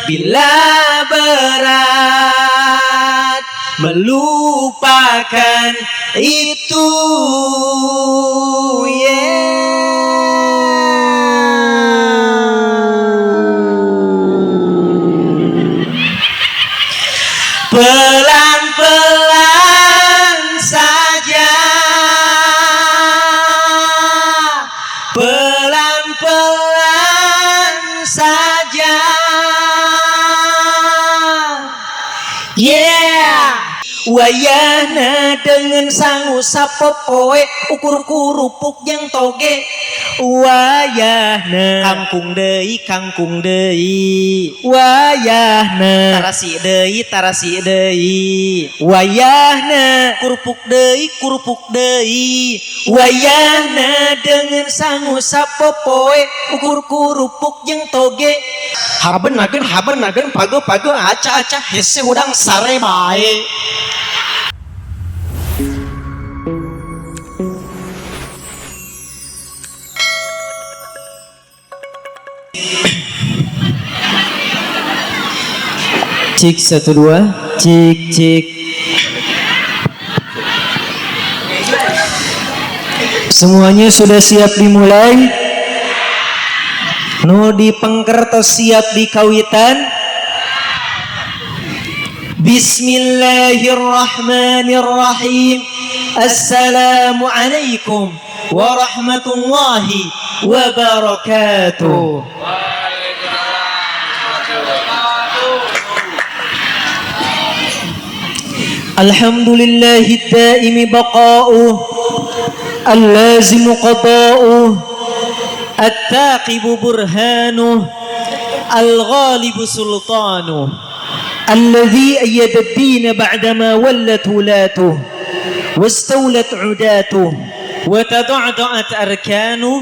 bila berat melupakan itu, pelan-pelan saja, pelan-pelan saja, wayahna dengan sangu sapopoe ukur kurupuk yang toge, wayahna kangkung deui, wayahna tarasi deui, wayahna kurupuk deui, wayahna dengan sangu sapopoe ukur kurupuk yang toge, habenageun page aca-aca hese udang sare bae. Cik 1 2 cik. Semuanya sudah siap dimulai? Nu dipengker tos siap dikawitan? Bismillahirrahmanirrahim. Assalamualaikum warahmatullahi wabarakatuh. Alhamdulillahi daimi baqa'uh, al-lazimu qada'uh, at-taqibu burhanuh, al-ghalibu sultanuh, alladhi ayyada ad-din ba'dama wallat wulatuh, wastawlat 'udatuh, wa tada'da'at arkanuh,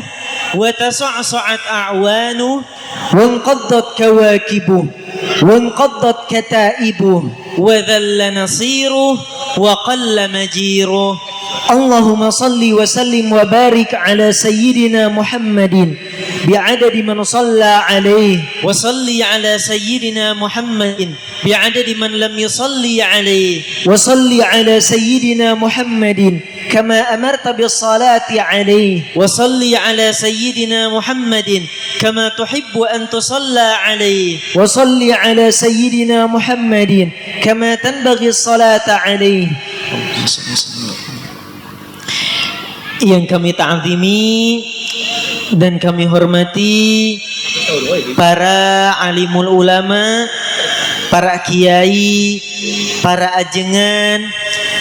wa tasa'sa'at a'wanuh, wa inqaddat kawakibuh, wa inqaddat kataibuh, وذل نصيره وقل مجيره. اللهم صل وسلم وبارك على سيدنا محمد بعدد من صلى عليه، وصل على سيدنا محمد بعدد من لم يصلي عليه، وصل على سيدنا محمد كما أمرت بالصلاة عليه، وصل على سيدنا محمد كما تحب أن تصلى عليه، وصل على سيدنا محمد كما تنبغي الصلاة عليه. Yang kami ta'zimi dan kami hormati para alimul ulama, para kiai, para ajengan,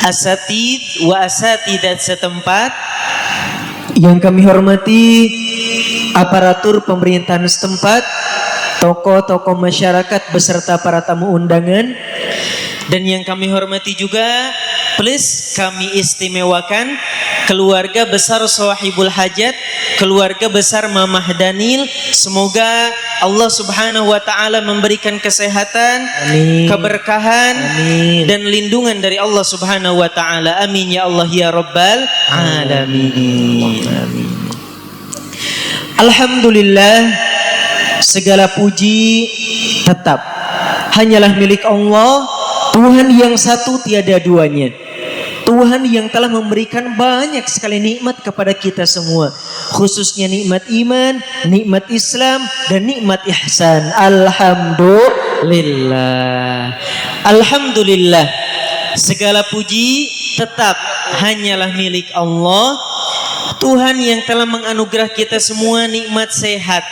asatid wa asatidat setempat. Yang kami hormati aparatur pemerintahan setempat, tokoh-tokoh masyarakat beserta para tamu undangan. Dan yang kami hormati juga, plus kami istimewakan keluarga besar Shahibul Hajat, keluarga besar Mamah Danil. Semoga Allah Subhanahu wa taala memberikan kesehatan, amin, keberkahan, amin, dan lindungan dari Allah Subhanahu wa taala. Amin ya Allah ya rabbal alamin. Amin. Alhamdulillah, segala puji tetap hanyalah milik Allah, Tuhan yang satu tiada duanya, Tuhan yang telah memberikan banyak sekali nikmat kepada kita semua, khususnya nikmat iman, nikmat Islam, dan nikmat ihsan. Alhamdulillah. Alhamdulillah, segala puji tetap hanyalah milik Allah, Tuhan yang telah menganugerah kita semua nikmat sehat,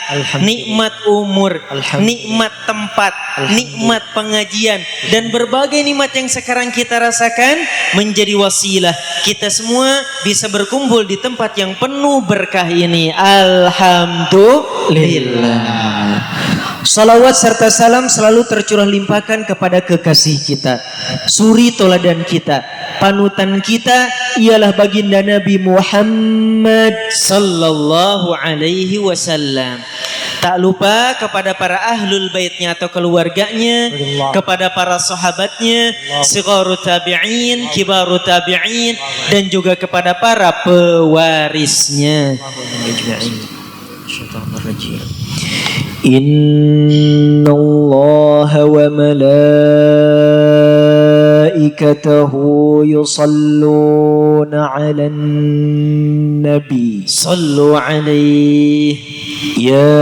nikmat umur, nikmat tempat, nikmat pengajian, dan berbagai nikmat yang sekarang kita rasakan menjadi wasilah kita semua bisa berkumpul di tempat yang penuh berkah ini. Alhamdulillah. Salawat serta salam selalu tercurah limpahkan kepada kekasih kita, suri toladan kita, panutan kita ialah baginda Nabi Muhammad sallallahu alaihi wasallam. Tak lupa kepada para ahlul baitnya atau keluarganya, kepada para sahabatnya, sigharut tabi'in, kibarut tabi'in, dan juga kepada para pewarisnya. Innallaha wa malaikatahu yusalluna 'alan nabi. Sallu 'alaihi ya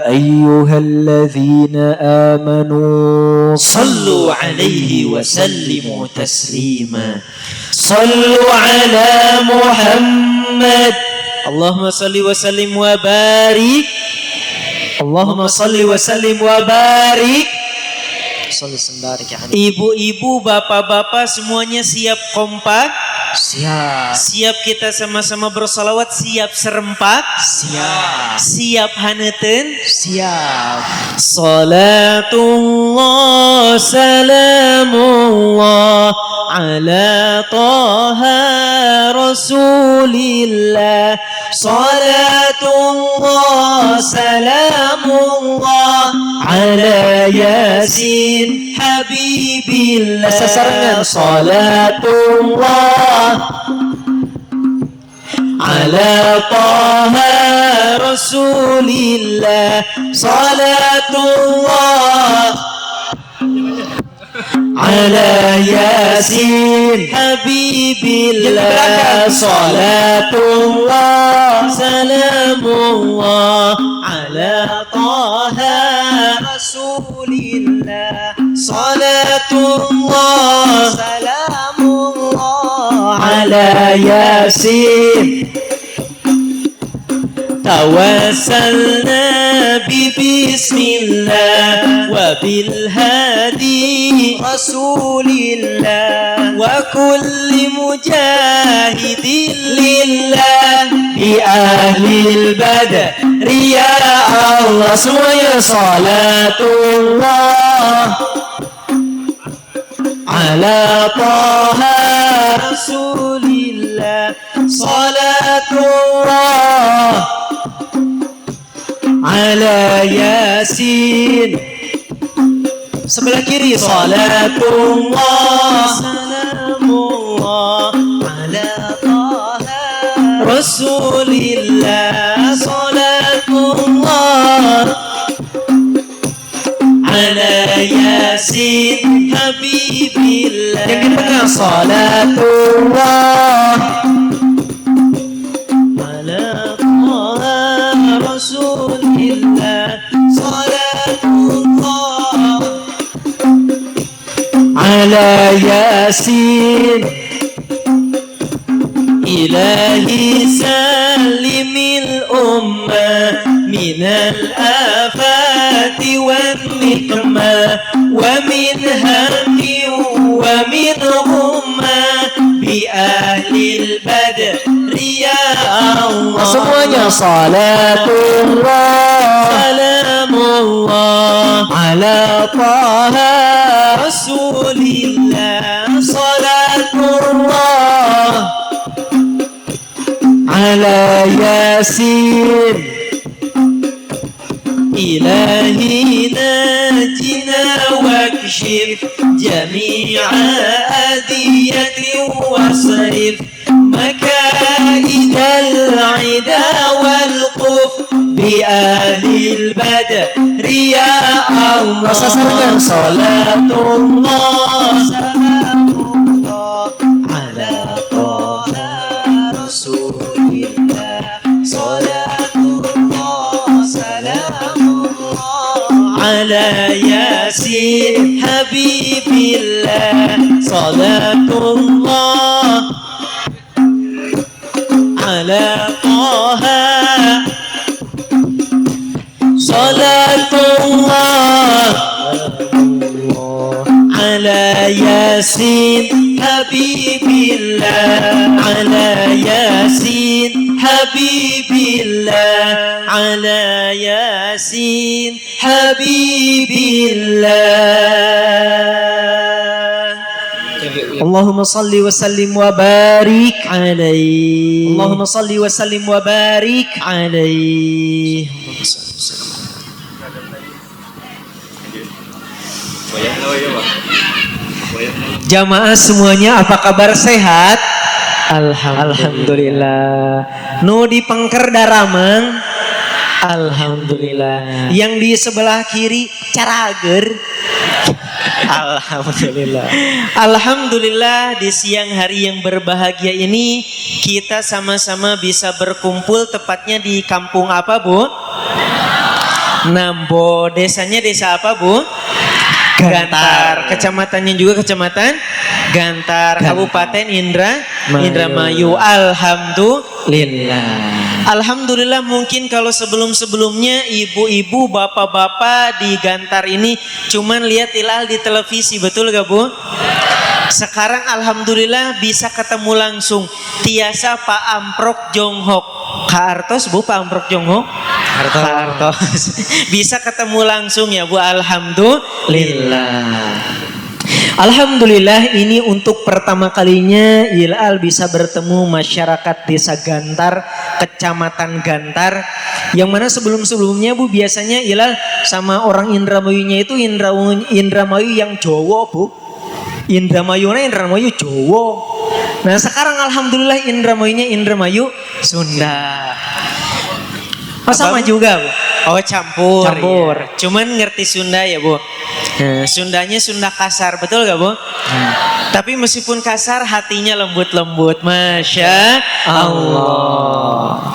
ayyuhalladzina amanu sallu 'alaihi wa sallimu taslima. Sallu 'ala Muhammad. Allahumma salli wa sallim wa barik. Allahumma salli wa sallim wa barik. Ibu-ibu, bapak-bapak semuanya siap kompak? Siap. Siap kita sama-sama bersalawat, siap serempak? Siap. Siap haneten? Siap. Salatullah salamullah ala taha rasulillah. Salatullah salamullah ala yasin habibillah. Sasarangan salatullah ala taha rasulillah. Salatullah ala yasin habibillah. Salatullah salamullah ala taha rasulillah. Salatullah salamullah ala yasin. Tawassalna bismillah wa bil hadi rasulillah wa kulli mujahidin lillah bi ahlil badri ya Allah. Semuanya salatullah ala taha rasulillah. Salatullah ala yasin. Sebelah kiri. Salatullah salamullah ala taha rasulillah. Salatullah ala yasin habibillah. Yang di tengah. Salatullah ala taha rasulillah. Salatullah ala yasin. Ilahi salimil ummah minal afati wan nikmah wa min hammi wa min ghummah bi ahlil badri ya Allah. Semuanya. Salatullah salamullah ala taha rasulillah. Salatullah ala yasin. Ilahi najina wakshif jami'a adiyati wasrif makaidal ida wal quf bi ahlil badri ya Allah. Sasarangan. Salatullah salamullah ala taha rasulillah. Salatullah salamullah ala yasin habibillah. Salatullah ala taha. Salatullah ala yasin habibillah. Ala yasin habibillah. Ala yasin habibillah. Allahumma salli wa sallim wa barik alaihi. Allahumma salli wa sallim wa barik alaihi. Jamaah semuanya, apa kabar, sehat? Alhamdulillah. Nu di Pengker Daramang Alhamdulillah. Yang di sebelah kiri carager. Alhamdulillah. Alhamdulillah di siang hari yang berbahagia ini kita sama-sama bisa berkumpul tepatnya di kampung apa, Bu? Nambo. Desanya desa apa, Bu? Gantar. Kecamatannya juga kecamatan Gantar. Kabupaten Indramayu. Alhamdulillah. Alhamdulillah, mungkin kalau sebelum-sebelumnya ibu-ibu, bapak-bapak di Gantar ini cuman lihat hilal di televisi, betul gak, Bu? Sekarang alhamdulillah bisa ketemu langsung. Tiasa Pak Amprok Jonghok. Kak Artos, Bu, Pak Amprok Jonghok. Artos. Bisa ketemu langsung ya, Bu. Alhamdulillah. Alhamdulillah, ini untuk pertama kalinya Hilal bisa bertemu masyarakat desa Gantar, kecamatan Gantar, yang mana sebelum-sebelumnya, Bu, biasanya Hilal sama orang Indramayunya itu Indramayu yang Jawa, Bu. Indramayu Jawa. Nah sekarang alhamdulillah Indramayu Sunda. Oh sama juga, Bu. Oh campur. Ya. Cuman ngerti Sunda ya, Bu. Sundanya Sunda kasar, betul gak, Bu? Tapi meskipun kasar hatinya lembut-lembut. Masya Allah.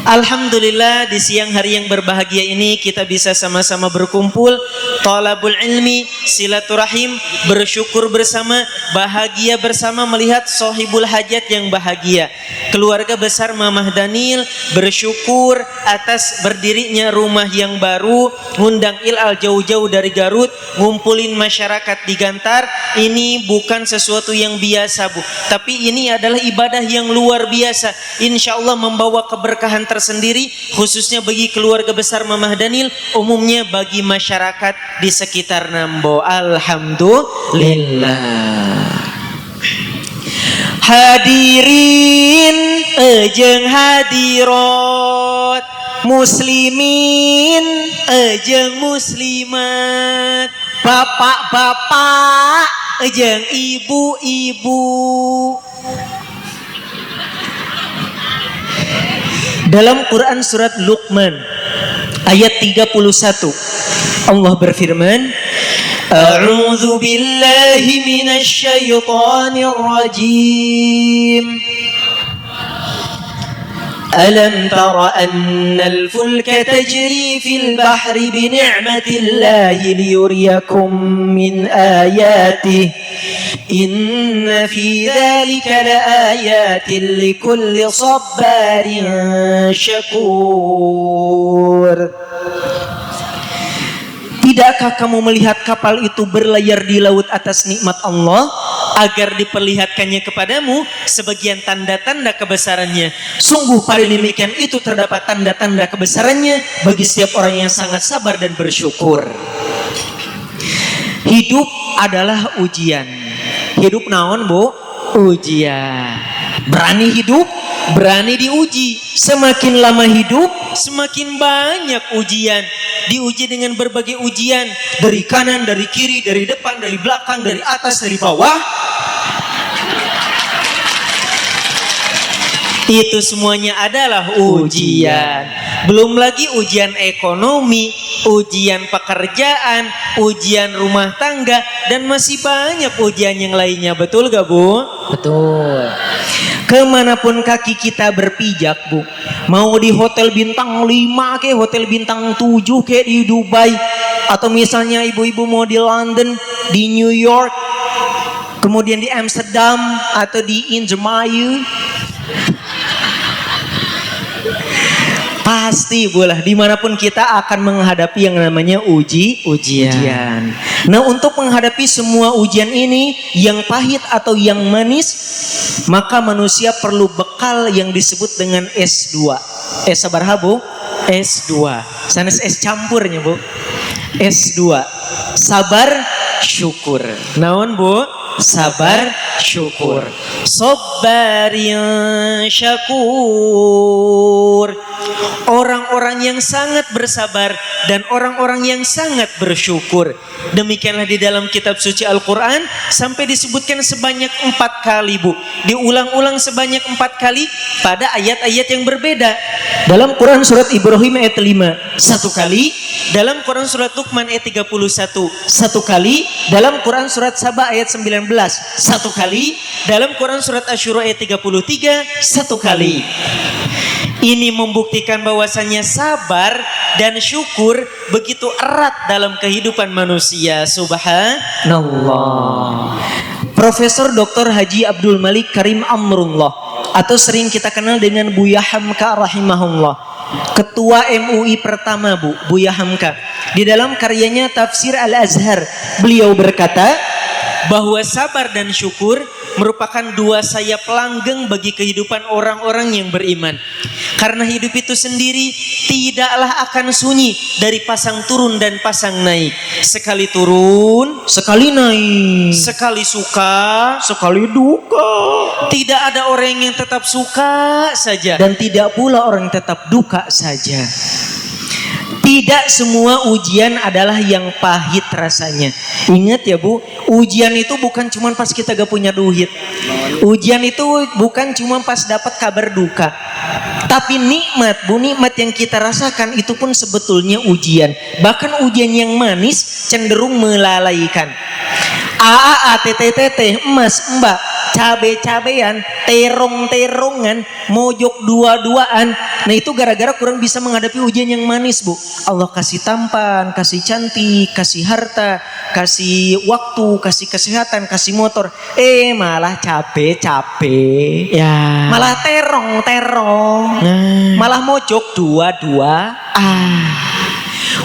Alhamdulillah di siang hari yang berbahagia ini kita bisa sama-sama berkumpul, thalabul ilmi, silaturahim, bersyukur bersama, bahagia bersama melihat sohibul hajat yang bahagia. Keluarga besar Mamah Daniel bersyukur atas berdirinya rumah yang baru, ngundang Hilal jauh-jauh dari Garut, ngumpulin masyarakat di Gantar. Ini bukan sesuatu yang biasa, Bu, tapi ini adalah ibadah yang luar biasa. Insya Allah membawa keberkahan tersendiri, khususnya bagi keluarga besar Mamah Daniel, umumnya bagi masyarakat di sekitar Nambo. Alhamdulillah. Hadirin ejeng hadirat, muslimin ejeng muslimat, bapak-bapak ejeng ibu-ibu. Dalam Quran surat Luqman ayat 31 Allah berfirman, A'udzu billahi minasy syaithanir rajim. Alam tara annal fulka tajri fil bahri bi ni'matillahi liyuriyakum min ayatihi inna fi dzalika laayatin likulli sabbarin syakur. Tidakkah kamu melihat kapal itu berlayar di laut atas nikmat Allah agar diperlihatkannya kepadamu sebagian tanda-tanda kebesarannya? Sungguh pada demikian itu terdapat tanda-tanda kebesarannya bagi setiap orang yang sangat sabar dan bersyukur. Hidup adalah ujian. Hidup naon, Bu? Ujian. Berani hidup, berani diuji. Semakin lama hidup, semakin banyak ujian. Diuji dengan berbagai ujian, dari kanan, dari kiri, dari depan, dari belakang, dari atas, dari bawah. Itu semuanya adalah ujian. Belum lagi ujian ekonomi, ujian pekerjaan, ujian rumah tangga, dan masih banyak ujian yang lainnya. Betul gak, Bu? Betul. Kemanapun kaki kita berpijak, Bu, mau di hotel bintang 5 ke hotel bintang 7 ke di Dubai, atau misalnya ibu-ibu mau di London, di New York, kemudian di Amsterdam atau di Indramayu, pasti boleh dimanapun kita akan menghadapi yang namanya ujian. Nah, untuk menghadapi semua ujian ini, yang pahit atau yang manis, maka manusia perlu bekal yang disebut dengan S2. S sabaraha, Bu? S2. Sanes S campurnya, Bu. S2. Sabar syukur. Naon, Bu? Sabar syukur. Sabarin syakur. orang-orang yang sangat bersabar dan orang-orang yang sangat bersyukur. Demikianlah di dalam kitab suci Al-Quran sampai disebutkan sebanyak 4 kali, Bu. Diulang-ulang sebanyak 4 kali pada ayat-ayat yang berbeda. Dalam Quran surat Ibrahim ayat 5 1 kali, dalam Quran surat Luqman ayat 31 1 kali, dalam Quran surat Saba ayat 19 1 kali, dalam Quran surat Asyura ayat 33 1 kali. Ini membuktikan bahwasannya sabar dan syukur begitu erat dalam kehidupan manusia. Subhanallah. Profesor Dr. Haji Abdul Malik Karim Amrullah atau sering kita kenal dengan Buya Hamka rahimahullah, Ketua MUI pertama, Buya Hamka. Di dalam karyanya Tafsir Al-Azhar, beliau berkata bahwa sabar dan syukur merupakan dua sayap langgeng bagi kehidupan orang-orang yang beriman. Karena hidup itu sendiri tidaklah akan sunyi dari pasang turun dan pasang naik. Sekali turun, sekali naik. Sekali suka, sekali duka. Tidak ada orang yang tetap suka saja, dan tidak pula orang yang tetap duka saja. Tidak semua ujian adalah yang pahit rasanya. Ingat ya, Bu, ujian itu bukan cuma pas kita gak punya duit. Ujian itu bukan cuma pas dapat kabar duka. Tapi nikmat, Bu, nikmat yang kita rasakan itu pun sebetulnya ujian. Bahkan ujian yang manis cenderung melalaikan. TTT, emas, mbak, cabe-cabean, terong-terongan, mojok dua-duaan. Nah itu gara-gara kurang bisa menghadapi ujian yang manis, Bu. Allah kasih tampan, kasih cantik, kasih harta, kasih waktu, kasih kesehatan, kasih motor. Malah capek-capek. Ya. Malah terong-terong. Malah mojok dua-duaan.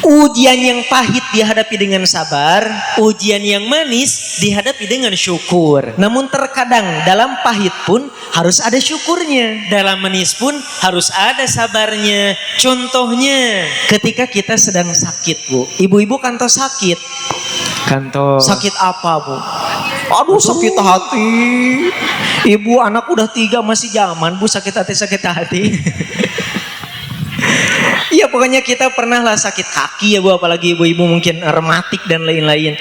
Ujian yang pahit dihadapi dengan sabar, ujian yang manis dihadapi dengan syukur. Namun terkadang dalam pahit pun harus ada syukurnya, dalam manis pun harus ada sabarnya. Contohnya ketika kita sedang sakit, Bu. Ibu-ibu kantor sakit. Kantor. Sakit apa, Bu? Aduh, sakit hati. Ibu anak udah 3 masih zaman, Bu, sakit hati. Iya, pokoknya kita pernah lah sakit kaki ya, Bu, apalagi ibu-ibu mungkin rematik dan lain-lain.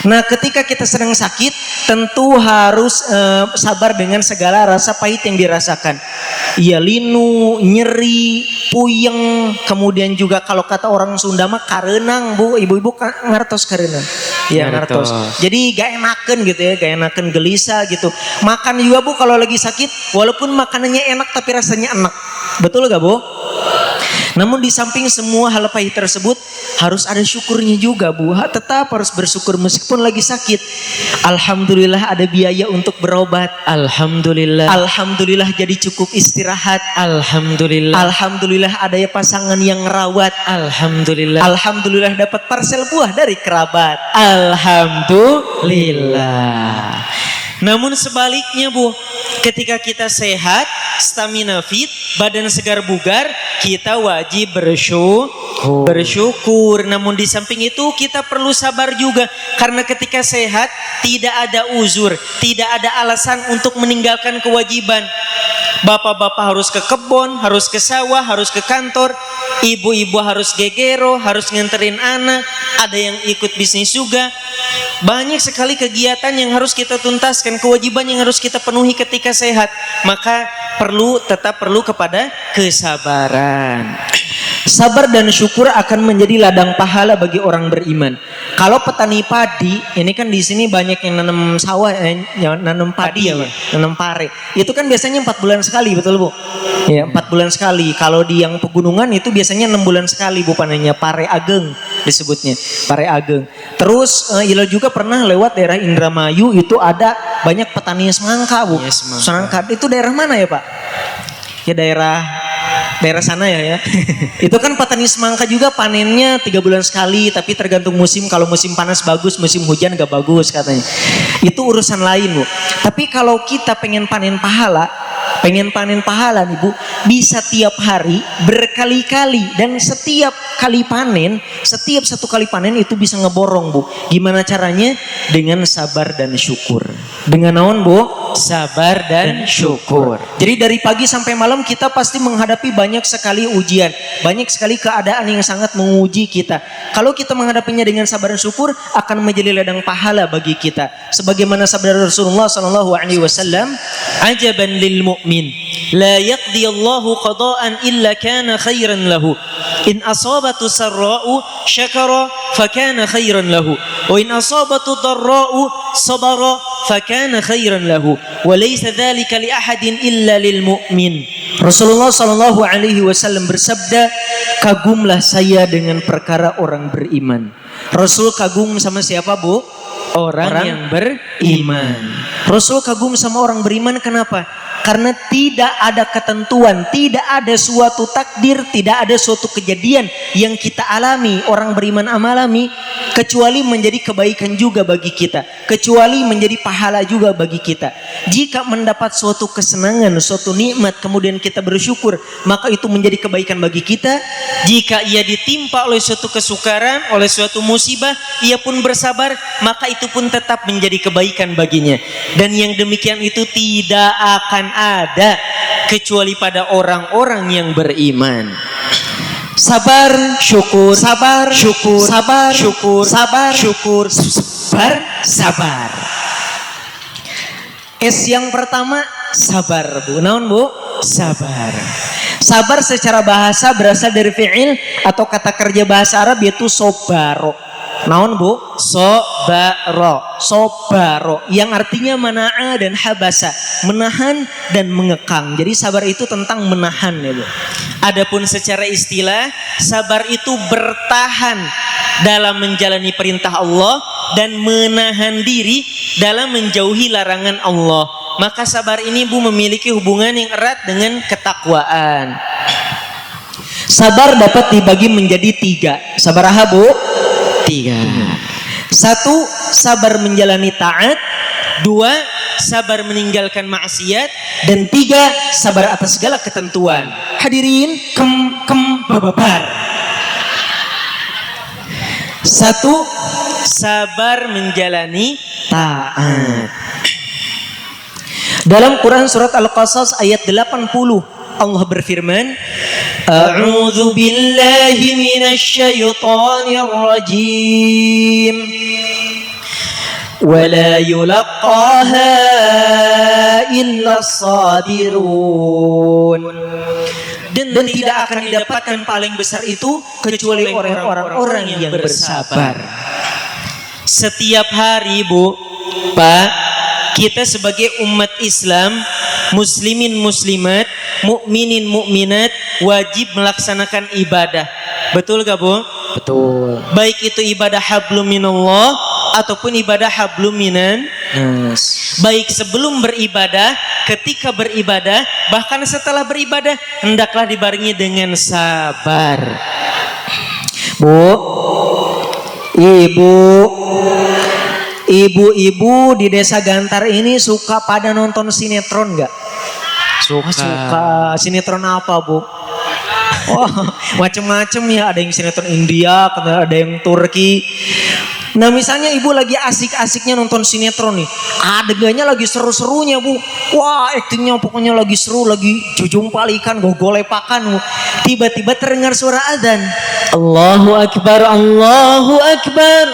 Nah, ketika kita sedang sakit tentu harus sabar dengan segala rasa pahit yang dirasakan. Iya, linu, nyeri, puyeng, kemudian juga kalau kata orang Sunda mah karenang, Bu. Ibu-ibu ngartos karenang. Iya, ngartos. Jadi gak enaken gitu ya, gak enaken, gelisah gitu. Makan juga, Bu, kalau lagi sakit walaupun makanannya enak tapi rasanya enak. Betul gak, Bu? Namun di samping semua hal pahit tersebut harus ada syukurnya juga, Bu. Tetap harus bersyukur meskipun lagi sakit. Alhamdulillah ada biaya untuk berobat. Alhamdulillah. Alhamdulillah jadi cukup istirahat. Alhamdulillah. Alhamdulillah ada ya pasangan yang ngerawat. Alhamdulillah. Alhamdulillah dapat parsel buah dari kerabat. Alhamdulillah. Namun sebaliknya, Bu, ketika kita sehat, stamina fit, badan segar bugar, kita wajib bersyukur. Namun di samping itu kita perlu sabar juga, karena ketika sehat tidak ada uzur, tidak ada alasan untuk meninggalkan kewajiban. Bapak-bapak harus ke kebun, harus ke sawah, harus ke kantor. Ibu-ibu harus gegero, harus nganterin anak. Ada yang ikut bisnis juga. Banyak sekali kegiatan yang harus kita tuntaskan, kewajiban yang harus kita penuhi ketika sehat. Maka tetap perlu kepada kesabaran. Sabar dan syukur akan menjadi ladang pahala bagi orang beriman. Kalau petani padi, ini kan di sini banyak yang nanam sawah, nanam padi ya, nanam pare. Itu kan biasanya 4 bulan sekali, betul, Bu? Ya, 4 bulan sekali. Kalau di yang pegunungan itu biasanya 6 bulan sekali, Bu, panennya. Pare ageng disebutnya, pare ageng. Terus Ila juga pernah lewat daerah Indramayu, itu ada banyak petani semangka, Bu. Ya, semangka. Itu daerah mana ya, Pak? Ya daerah sana ya. Itu kan petani semangka juga panennya 3 bulan sekali, tapi tergantung musim. Kalau musim panas bagus, musim hujan gak bagus katanya. Itu urusan lain, Bu. Tapi kalau kita pengen panen pahala nih, Bu, bisa tiap hari berkali-kali, dan setiap satu kali panen itu bisa ngeborong, Bu. Gimana caranya? Dengan sabar dan syukur. Dengan naon, Bu? Sabar dan syukur. Jadi dari pagi sampai malam kita pasti menghadapi banyak sekali ujian, banyak sekali keadaan yang sangat menguji kita. Kalau kita menghadapinya dengan sabar dan syukur, akan menjadi ladang pahala bagi kita. Sebagaimana sabda Rasulullah sallallahu alaihi wasallam, "Ajaban lil mu'min, la yaqdi Allahu qada'an illa kana khairan lahu. In asabatu sarra'u syakara fakana khairan lahu, wa in asabatu dharra'u sabara fakana khairan lahu, wa laysa dzalika li ahadin illa lil mu'min." Rasulullah sallallahu alaihi wasallam bersabda, "Kagumlah saya dengan perkara orang beriman." Rasul kagum sama siapa, Bu? Orang yang beriman. Rasul kagum sama orang beriman, kenapa? Karena tidak ada ketentuan, tidak ada suatu takdir, tidak ada suatu kejadian yang kita alami, orang beriman alami, kecuali menjadi kebaikan juga bagi kita, kecuali menjadi pahala juga bagi kita. Jika mendapat suatu kesenangan, suatu nikmat, kemudian kita bersyukur, maka itu menjadi kebaikan bagi kita. Jika ia ditimpa oleh suatu kesukaran, oleh suatu musibah, ia pun bersabar, maka itu pun tetap menjadi kebaikan baginya. Dan yang demikian itu tidak akan ada kecuali pada orang-orang yang beriman. Sabar, syukur, sabar, syukur, sabar, syukur, sabar, syukur, sabar, sabar. S yang pertama sabar, Bu. Naon, Bu? Sabar. Sabar secara bahasa berasal dari fi'il atau kata kerja bahasa Arab yaitu sobaro. Naon, Bu? Sobaro. Sobaro yang artinya mana'a dan habasa, menahan dan mengekang. Jadi sabar itu tentang menahan, ya, Bu. Adapun secara istilah, sabar itu bertahan dalam menjalani perintah Allah dan menahan diri dalam menjauhi larangan Allah. Maka sabar ini, Bu, memiliki hubungan yang erat dengan ketakwaan. Sabar dapat dibagi menjadi 3. Sabar apa, Bu? 3. 1. Sabar menjalani taat. 2. Sabar meninggalkan maksiat. Dan 3. Sabar atas segala ketentuan. Hadirin babar. 1. Sabar menjalani taat. Dalam Quran surat Al-Qasas ayat 80 Allah berfirman, "A'udzu billahi minasy syaithanir rajim. Wa la yulaqaha illa as-sadirun." Dan tidak akan didapatkan paling besar itu kecuali orang-orang yang bersabar. Setiap hari, Bu, Pak, kita sebagai umat Islam, muslimin muslimat, mukminin mukminat, wajib melaksanakan ibadah. Betul gak, Bu? Betul. Baik itu ibadah hablum minallah ataupun ibadah hablum minan nas. Baik sebelum beribadah, ketika beribadah, bahkan setelah beribadah, hendaklah dibarengi dengan sabar. Bu, ibu-ibu di desa Gantar ini suka pada nonton sinetron nggak? Suka. Sinetron apa, Bu? Oh, macam-macam ya. Ada yang sinetron India, ada yang Turki. Nah, misalnya ibu lagi asik-asiknya nonton sinetron nih, adegannya lagi seru-serunya, Bu. Wah, aktingnya pokoknya lagi seru, lagi jujung palikan, gogolepakan, Bu. Tiba-tiba terdengar suara azan. Allahu Akbar, Allahu Akbar.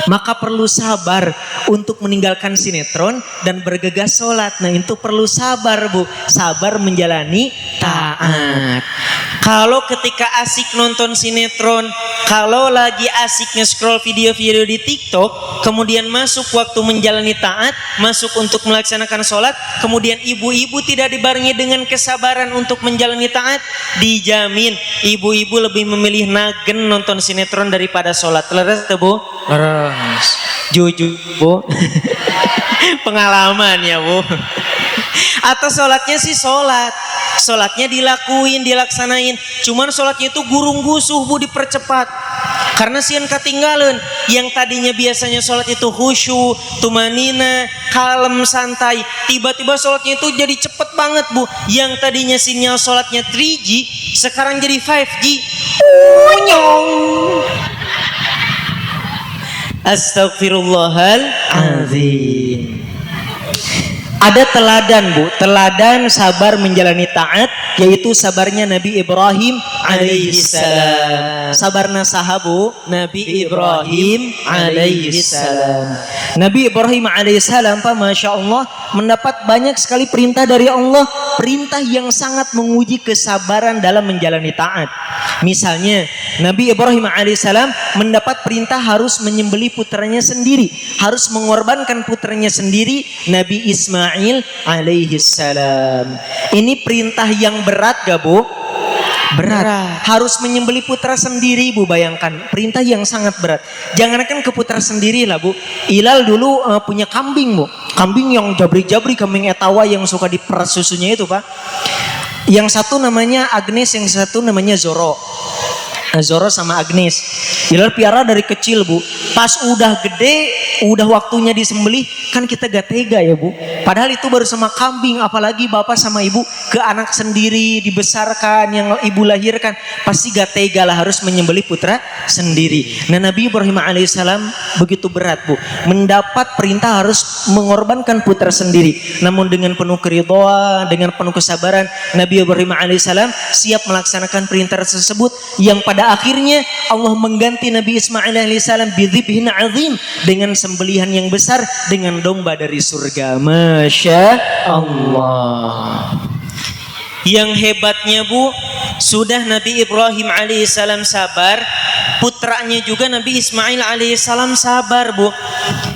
Maka perlu sabar untuk meninggalkan sinetron dan bergegas sholat. Nah, itu perlu sabar, Bu. Sabar menjalani taat. Kalau ketika asik nonton sinetron, kalau lagi asik nge-scroll video-video di TikTok, kemudian masuk waktu menjalani taat, masuk untuk melaksanakan sholat, kemudian ibu-ibu tidak dibarengi dengan kesabaran untuk menjalani taat, dijamin ibu-ibu lebih memilih nagen nonton sinetron daripada sholat. Leres tuh, Bu? Leres. Jujur, Bu. Pengalaman ya, Bu. Atau sholatnya sih sholatnya dilakuin, dilaksanain, cuman sholatnya itu gurung gusuh, Bu, dipercepat karena sian ketinggalan. Yang tadinya biasanya sholat itu khusyuk, tumanina, kalem, santai, tiba-tiba sholatnya itu jadi cepet banget, Bu. Yang tadinya sinyal sholatnya 3G sekarang jadi 5G. Astagfirullahaladzim. Ada teladan Bu, teladan sabar menjalani taat, yaitu sabarnya Nabi Ibrahim alaihissalam. Sabarna saha Bu? Nabi Ibrahim alaihissalam. Nabi Ibrahim alaihissalam Pak, Masya Allah, mendapat banyak sekali perintah dari Allah, perintah yang sangat menguji kesabaran dalam menjalani taat. Misalnya Nabi Ibrahim alaihissalam mendapat perintah harus menyembelih putranya sendiri, harus mengorbankan putranya sendiri, Nabi Ismail alaihissalam. Ini perintah yang berat gak Bu? Berat. Harus menyembelih putra sendiri Bu, bayangkan. Perintah yang sangat berat. Jangankan ke putra sendiri lah Bu. Ilal dulu punya kambing Bu. Kambing yang jabri-jabri, kambing etawa yang suka diperas susunya itu Pak. Yang satu namanya Agnes, yang satu namanya Zoro. Zoro sama Agnes. Ilal piara dari kecil Bu. Pas udah gede, udah waktunya disembelih, kan kita gak tega ya Bu. Padahal itu baru sama kambing, apalagi bapak sama ibu ke anak sendiri dibesarkan, yang ibu lahirkan, pasti gak tega lah harus menyembelih putra sendiri. Nah Nabi Ibrahim alaihissalam begitu berat Bu, mendapat perintah harus mengorbankan putra sendiri. Namun dengan penuh keridhaan, dengan penuh kesabaran, Nabi Ibrahim alaihissalam siap melaksanakan perintah tersebut, yang pada akhirnya Allah mengganti Nabi Ismail alaihissalam bidzibhin azim, dengan sembelihan yang besar, dengan domba dari surga. Masya Allah. Yang hebatnya Bu, sudah Nabi Ibrahim alaihissalam sabar, putranya juga Nabi Ismail alaihissalam sabar Bu.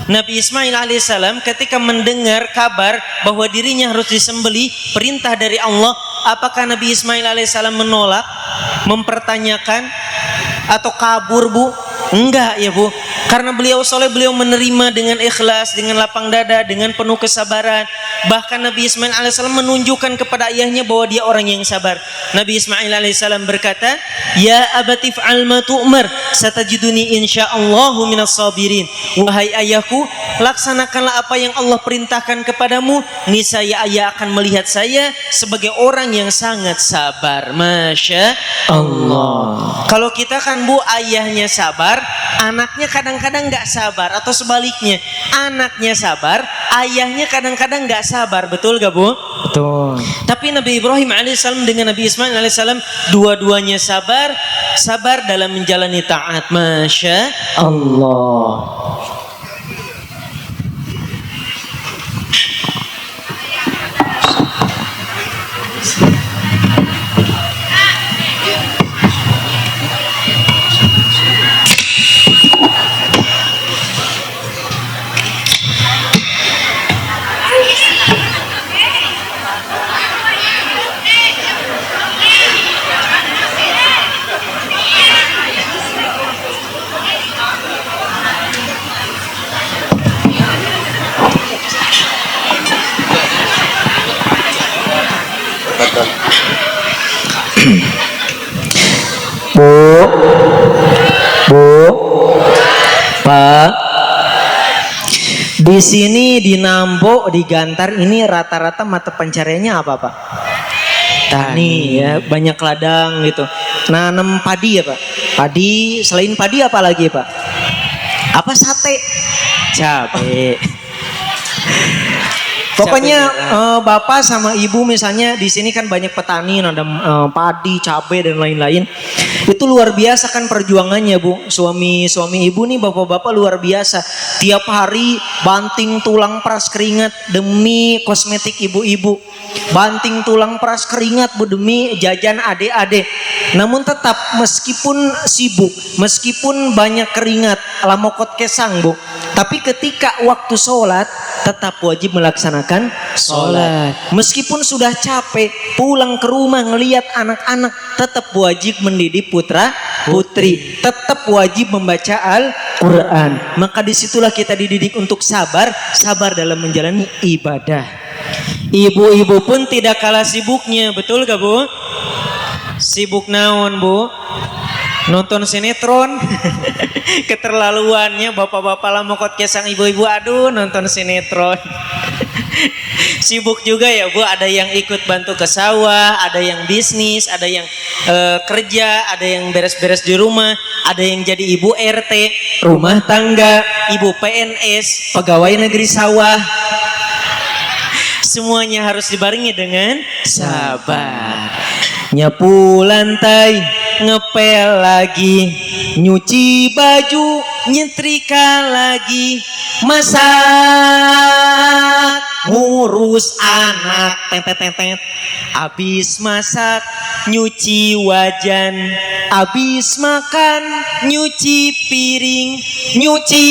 Nabi Ismail alaihissalam ketika mendengar kabar bahwa dirinya harus disembelih, perintah dari Allah, apakah Nabi Ismail alaihissalam menolak, mempertanyakan, atau kabur Bu? Enggak ya Bu, karena beliau soleh, beliau menerima dengan ikhlas, dengan lapang dada, dengan penuh kesabaran. Bahkan Nabi Ismail alaihissalam menunjukkan kepada ayahnya bahwa dia orang yang sabar. Nabi Ismail alaihissalam berkata, ya abati fa'al ma tu'mar, satajiduni insyaallahu minas sabirin. Wahai ayahku, laksanakanlah apa yang Allah perintahkan kepadamu, niscaya ayah akan melihat saya sebagai orang yang sangat sabar. Masya Allah. Kalau kita kan Bu, ayahnya sabar, anaknya kadang-kadang gak sabar, atau sebaliknya, anaknya sabar, ayahnya kadang-kadang gak sabar. Betul gak Bu? Betul. Tapi Nabi Ibrahim alaihissalam dengan Nabi Ismail alaihissalam dua-duanya sabar, sabar dalam menjalani taat. Masya Allah. Bu, Pak, di sini di Nambo, di Gantar ini rata-rata mata pencariannya apa Pak? Tani ya, banyak ladang gitu. Nanam padi ya Pak? Padi, selain padi apa lagi Pak? Apa sate? Cabe. Pokoknya bapak sama ibu misalnya di sini kan banyak petani, ada padi, cabai dan lain-lain. Itu luar biasa kan perjuangannya Bu. Suami ibu nih, bapak-bapak luar biasa. Tiap hari banting tulang peras keringat demi kosmetik ibu-ibu. Banting tulang peras keringat Bu demi jajan adik-adik. Namun tetap meskipun sibuk, meskipun banyak keringat, lamokot kesang Bu, tapi ketika waktu sholat tetap wajib melaksanakan sholat. Meskipun sudah capek, pulang ke rumah ngelihat anak-anak, tetap wajib mendidik putra putri, tetap wajib membaca Al-Quran. Maka disitulah kita dididik untuk sabar, sabar dalam menjalani ibadah. Ibu-ibu pun tidak kalah sibuknya, betul gak Bu? Sibuk naon Bu? Nonton sinetron. Keterlaluannya bapak-bapak lah mokot kesang, ibu-ibu aduh nonton sinetron. Sibuk juga ya Bu, ada yang ikut bantu ke sawah, ada yang bisnis, ada yang kerja, ada yang beres-beres di rumah, ada yang jadi ibu RT, rumah tangga, ibu PNS, pegawai negeri sawah. semuanya harus dibarengi dengan sabar. Nyapu lantai, ngepel lagi, nyuci baju, nyetrika lagi, masak, ngurus anak, tet. Abis masak, nyuci wajan, abis makan, nyuci piring, nyuci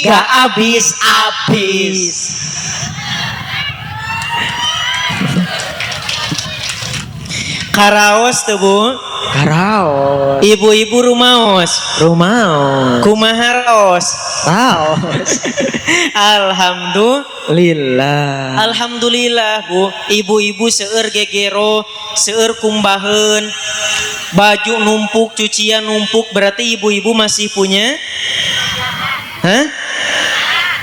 gak abis-abis. Karaos tuh Bu. Karaos. Ibu-ibu rumaos. Kumaha raos. Alhamdulillah Bu. Ibu-ibu seueur gegero, seueur kumbaheun, baju numpuk, cucian numpuk, berarti ibu-ibu masih punya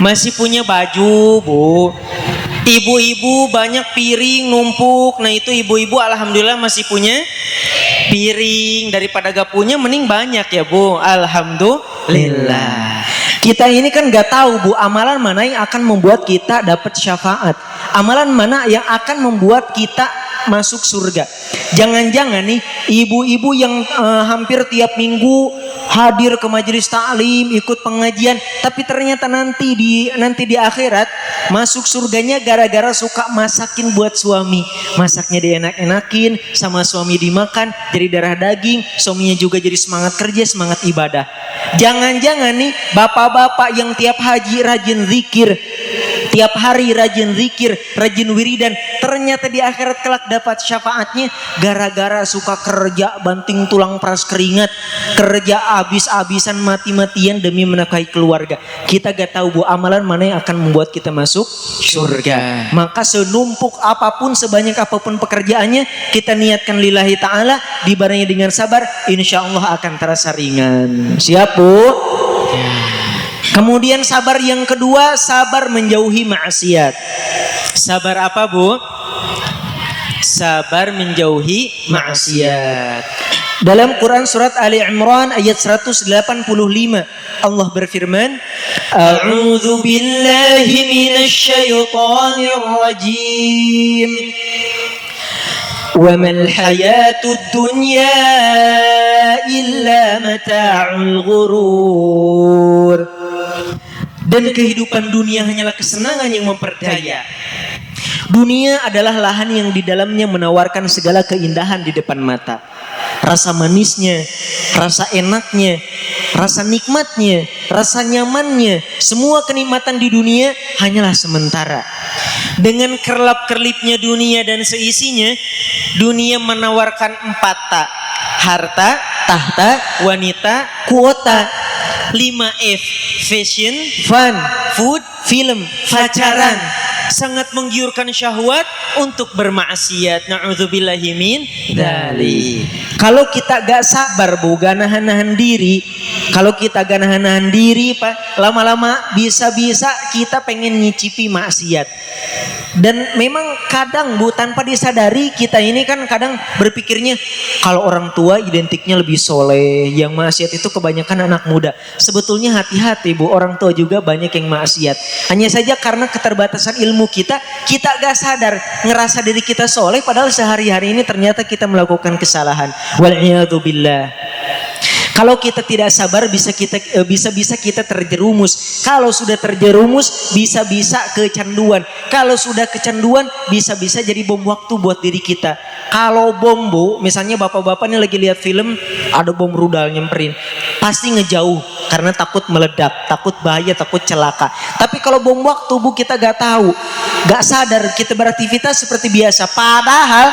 masih punya baju Bu. Ibu-ibu banyak piring numpuk. Nah itu ibu-ibu alhamdulillah masih punya piring. Daripada gak punya mending banyak ya Bu. Alhamdulillah. Kita ini kan gak tahu Bu, amalan mana yang akan membuat kita dapat syafaat, amalan mana yang akan membuat kita masuk surga. Jangan-jangan nih ibu-ibu yang hampir tiap minggu hadir ke majelis taklim, ikut pengajian, tapi ternyata nanti di akhirat masuk surganya gara-gara suka masakin buat suami. Masaknya dienak-enakin, sama suami dimakan, jadi darah daging, suaminya juga jadi semangat kerja, semangat ibadah. Jangan-jangan nih bapak-bapak yang tiap haji rajin zikir, tiap hari rajin zikir, rajin wiridan, ternyata di akhirat kelak dapat syafaatnya gara-gara suka kerja banting tulang peras keringat, kerja habis-habisan mati-matian demi menafkahi keluarga. Kita gak tahu Bu, amalan mana yang akan membuat kita masuk surga. Maka senumpuk apapun, sebanyak apapun pekerjaannya, kita niatkan lillahi ta'ala, dibarengi dengan sabar, insya Allah akan terasa ringan. Siap Bu? Kemudian sabar yang kedua, sabar menjauhi maksiat. Sabar apa Bu? Sabar menjauhi maksiat. Dalam Quran surat Ali Imran ayat 185 Allah berfirman, A'udzu billahi minasy syaithanir rajim. Wa mal hayatud dunya illa mata'ul ghurur. Dan kehidupan dunia hanyalah kesenangan yang memperdaya. Dunia adalah lahan yang di dalamnya menawarkan segala keindahan di depan mata. Rasa manisnya, rasa enaknya, rasa nikmatnya, rasa nyamannya, semua kenikmatan di dunia hanyalah sementara. Dengan kerlap-kerlipnya dunia dan seisinya, dunia menawarkan 4 tak: harta, tahta, wanita, kuota. 5F, fashion, fun, food, film, pacaran. Sangat menggiurkan syahwat untuk bermaksiat. Na'udzubillahi min dzalik. Kalau kita gak sabar Bu, gak nahan-nahan diri, kalau kita gak nahan-nahan diri Pak, lama-lama bisa-bisa kita pengen nyicipi maksiat. Dan memang kadang Bu, tanpa disadari kita ini kan kadang berpikirnya kalau orang tua identiknya lebih soleh, yang maksiat itu kebanyakan anak muda. Sebetulnya hati-hati Bu, orang tua juga banyak yang maksiat. Hanya saja karena keterbatasan ilmu kita gak sadar, ngerasa diri kita soleh padahal sehari-hari ini ternyata kita melakukan kesalahan. Wal'iyadzubillah. Kalau kita tidak sabar bisa kita terjerumus. Kalau sudah terjerumus bisa-bisa kecanduan. Kalau sudah kecanduan bisa-bisa jadi bom waktu buat diri kita. Kalau bom Bu, misalnya bapak-bapak ini lagi lihat film ada bom rudal nyemperin, pasti ngejauh karena takut meledak, takut bahaya, takut celaka. Tapi kalau bom waktu Bu, kita gak tahu, gak sadar, kita beraktivitas seperti biasa. Padahal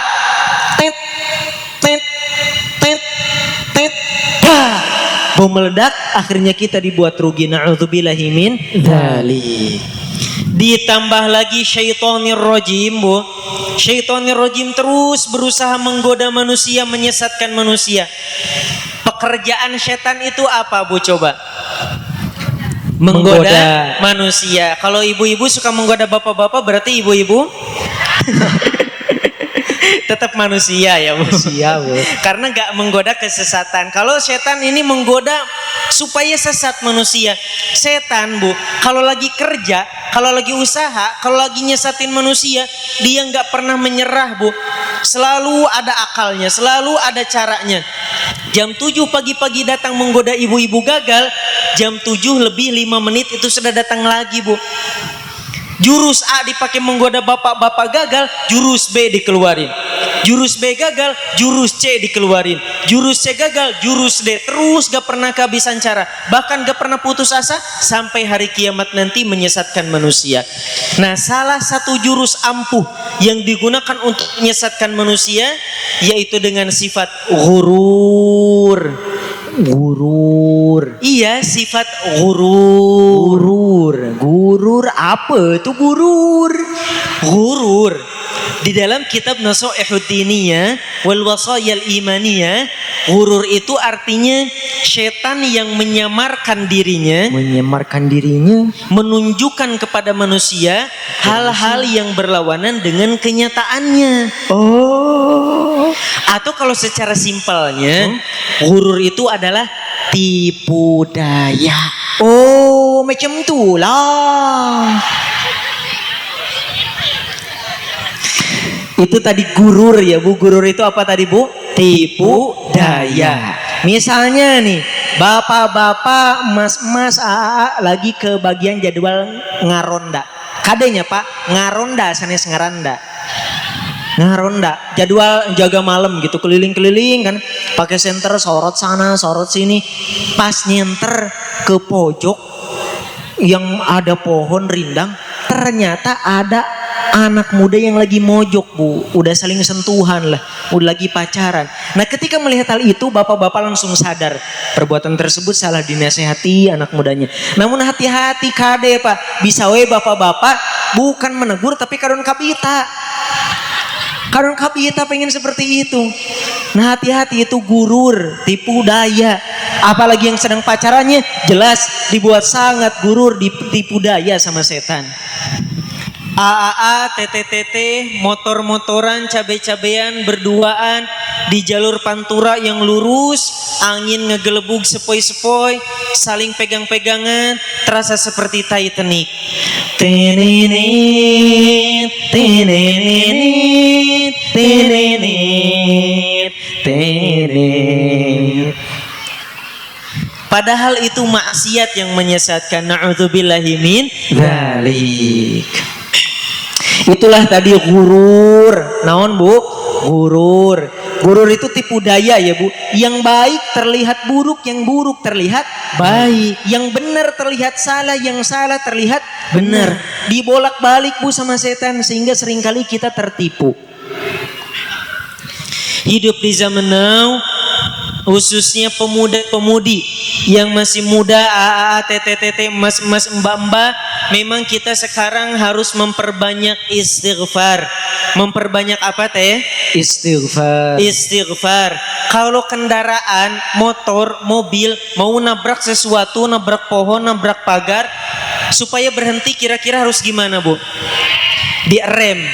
bom meledak, akhirnya kita dibuat rugi. Na'udzubillahi min dzalik. Ditambah lagi syaitonir rajim Bu. Syaitonir rajim terus berusaha menggoda manusia, menyesatkan manusia. Pekerjaan setan itu apa Bu coba? Menggoda manusia. Kalau ibu-ibu suka menggoda bapak-bapak berarti ibu-ibu Tetap manusia ya Bu. Manusia, Bu. Karena gak menggoda kesesatan. Kalau setan ini menggoda supaya sesat manusia. Setan Bu, kalau lagi kerja, kalau lagi usaha, kalau lagi nyesatin manusia, dia gak pernah menyerah Bu. Selalu ada akalnya, selalu ada caranya. Jam 7 pagi-pagi datang menggoda ibu-ibu gagal, jam 7 lebih 5 menit itu sudah datang lagi Bu. Jurus A dipakai menggoda bapak-bapak gagal, jurus B dikeluarin. Jurus B gagal, jurus C dikeluarin. Jurus C gagal, jurus D. Terus gak pernah kehabisan cara. Bahkan gak pernah putus asa sampai hari kiamat nanti menyesatkan manusia. Nah, salah satu jurus ampuh yang digunakan untuk menyesatkan manusia yaitu dengan sifat ghurur. Gurur. Iya, sifat ghurur. Gurur apa itu gurur? Ghurur di dalam kitab Nasaihud Diniyah wal Wasayal Imaniyah, ghurur itu artinya setan yang menyamarkan dirinya, menunjukkan kepada manusia hal-hal yang berlawanan dengan kenyataannya. Oh. Atau kalau secara simpelnya, ghurur itu adalah tipu daya. Oh, macam tu lah. Itu tadi gurur ya Bu. Gurur itu apa tadi Bu? Tipu daya. Misalnya nih, bapak-bapak, mas-mas, AA lagi ke bagian jadwal ngaronda. Kadenya Pak, ngaronda sanes ngaranda. Ngaronda, jadwal jaga malam gitu, keliling-keliling kan, pakai senter sorot sana, sorot sini. Pas nyenter ke pojok yang ada pohon rindang, ternyata ada anak muda yang lagi mojok Bu, udah saling sentuhan lah, udah lagi pacaran. Nah, ketika melihat hal itu, bapak-bapak langsung sadar perbuatan tersebut salah dinasehati anak mudanya. Namun hati-hati kade Pak, bisa we bapak-bapak bukan menegur tapi kadon kapita. Kadon kapita pengen seperti itu. Nah, hati-hati, itu gurur, tipu daya. Apalagi yang sedang pacarannya jelas dibuat sangat gurur, tipu daya sama setan. AAA, TTTT, motor-motoran, cabe-cabean, berduaan di jalur pantura yang lurus, angin ngegelebug sepoi-sepoi, saling pegang-pegangan, terasa seperti Titanic. Tinenit, tinenit, tinenit, tinenit. Padahal itu maksiat yang menyesatkan. Na'udzubillahi min dzalik. Itulah tadi gurur. Naon Bu? Gurur. Gurur itu tipu daya ya Bu. Yang baik terlihat buruk, yang buruk terlihat baik. Yang benar terlihat salah, yang salah terlihat benar. Dibolak-balik Bu sama setan sehingga seringkali kita tertipu. Hidup di zaman now, khususnya pemuda-pemudi yang masih muda, AA, TTTT, mas-mas, mbak-mbak, memang kita sekarang harus memperbanyak istighfar. Memperbanyak apa teh? Istighfar. Istighfar. Kalau kendaraan, motor, mobil mau nabrak sesuatu, nabrak pohon, nabrak pagar, supaya berhenti kira-kira harus gimana Bu? Direm.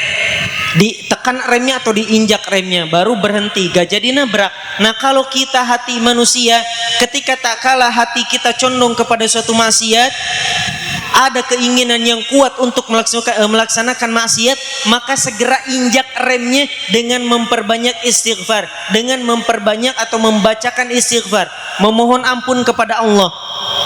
Ditekan remnya atau diinjak remnya baru berhenti, gak jadi nabrak. Nah, kalau kita hati manusia, ketika tak kalah hati kita condong kepada suatu maksiat, ada keinginan yang kuat untuk melaksanakan maksiat, maka segera injak remnya dengan memperbanyak istighfar, dengan memperbanyak atau membacakan istighfar, memohon ampun kepada Allah.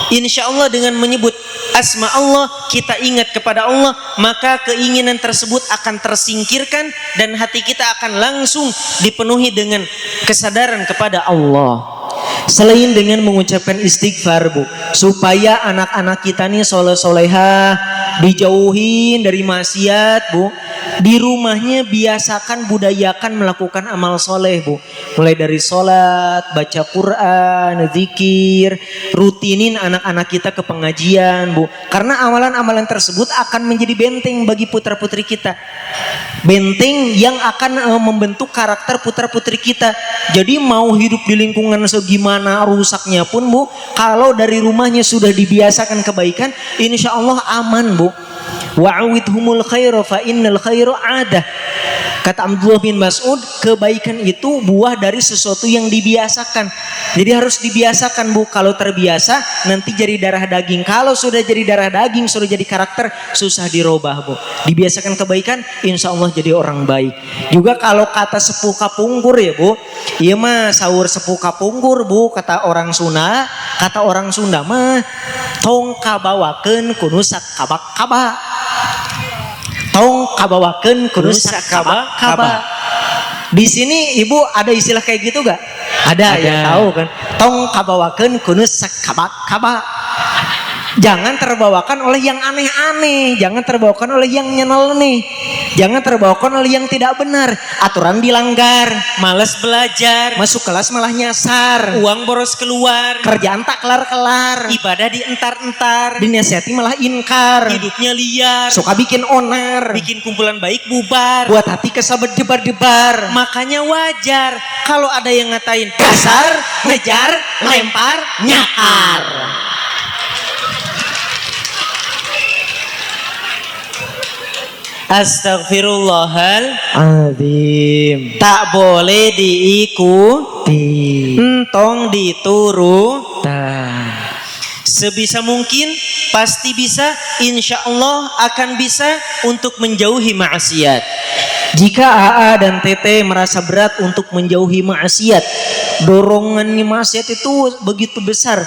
Insya Allah dengan menyebut asma Allah, kita ingat kepada Allah, maka keinginan tersebut akan tersingkirkan dan hati kita akan langsung dipenuhi dengan kesadaran kepada Allah. Selain dengan mengucapkan istighfar Bu, supaya anak-anak kita nih soleh-solehah, dijauhin dari maksiat Bu. Di rumahnya biasakan, budayakan melakukan amal soleh Bu. Mulai dari sholat, baca Quran, zikir, rutinin anak-anak kita ke pengajian Bu. Karena amalan-amalan tersebut akan menjadi benteng bagi putra-putri kita. Benteng yang akan membentuk karakter putra-putri kita. Jadi mau hidup di lingkungan segimana rusaknya pun Bu, kalau dari rumahnya sudah dibiasakan kebaikan, insya Allah aman Bu. Wa'awidhumul khaira fa innal khaira adah. Kata Abdullah bin Mas'ud, kebaikan itu buah dari sesuatu yang dibiasakan. Jadi harus dibiasakan Bu. Kalau terbiasa nanti jadi darah daging. Kalau sudah jadi darah daging, sudah jadi karakter, susah dirubah Bu. Dibiasakan kebaikan, insya Allah jadi orang baik. Juga kalau kata sepuh kapungkur ya Bu, iya mah sahur sepuh kapungkur Bu, kata orang Sunda. Kata orang Sunda mah, tong kabawakeun kudu sakabak-kabak. Tong kabawakeun kudu sakabak-kabak. Di sini Ibu ada istilah kayak gitu gak? Ada. Ya tahu kan. Tong kabawakeun kudu sakabak-kabak. Jangan terbawakan oleh yang aneh-aneh, jangan terbawakan oleh yang nyeleneh, jangan terbawakan oleh yang tidak benar. Aturan dilanggar, Males belajar, masuk kelas malah nyasar, uang boros keluar, kerjaan tak kelar-kelar, ibadah dientar-entar, dinasihati malah inkar, hidupnya liar, suka bikin onar, bikin kumpulan baik bubar, buat hati kesal berdebar-debar. makanya wajar kalau ada yang ngatain Kasar, ngejar, lempar, nyakar. Astagfirullahaladzim. Tak boleh diikuti, entong diturutan. Sebisa mungkin pasti bisa, insya Allah akan bisa untuk menjauhi maksiat. Jika AA dan TT merasa berat untuk menjauhi maksiat, dorongannya maksiat itu begitu besar,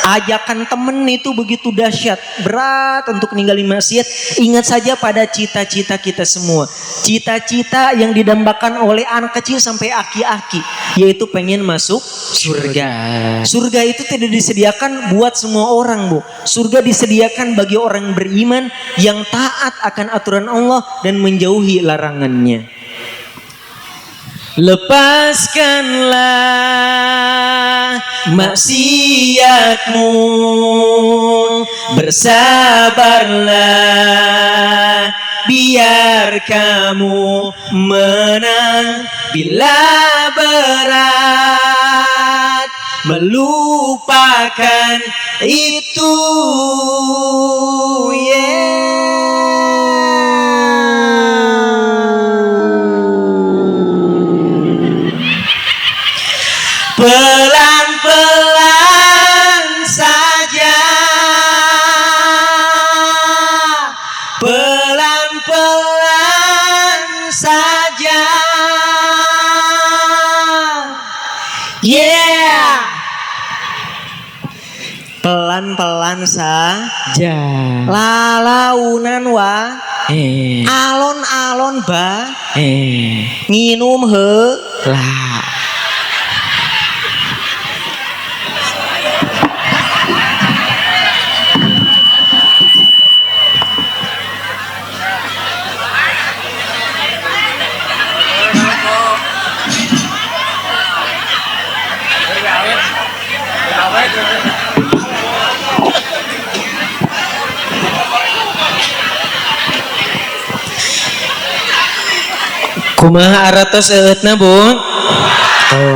ajakan temen itu begitu dahsyat, berat untuk ninggalin maksiat. Ingat saja pada cita-cita kita semua, cita-cita yang didambakan oleh anak kecil sampai aki-aki, yaitu pengen masuk surga. Surga itu tidak disediakan buat semua orang Bu. Surga disediakan bagi orang beriman yang taat akan aturan Allah dan menjauhi larangannya. Lepaskanlah maksiatmu, bersabarlah, biar kamu menang. Bila berat melupakan itu, pelan-pelan saja, pelan-pelan saja, Pelan-pelan saja, lalaunan wa, alon-alon ba, nginum heula. Kumaha aratos eutna Bu?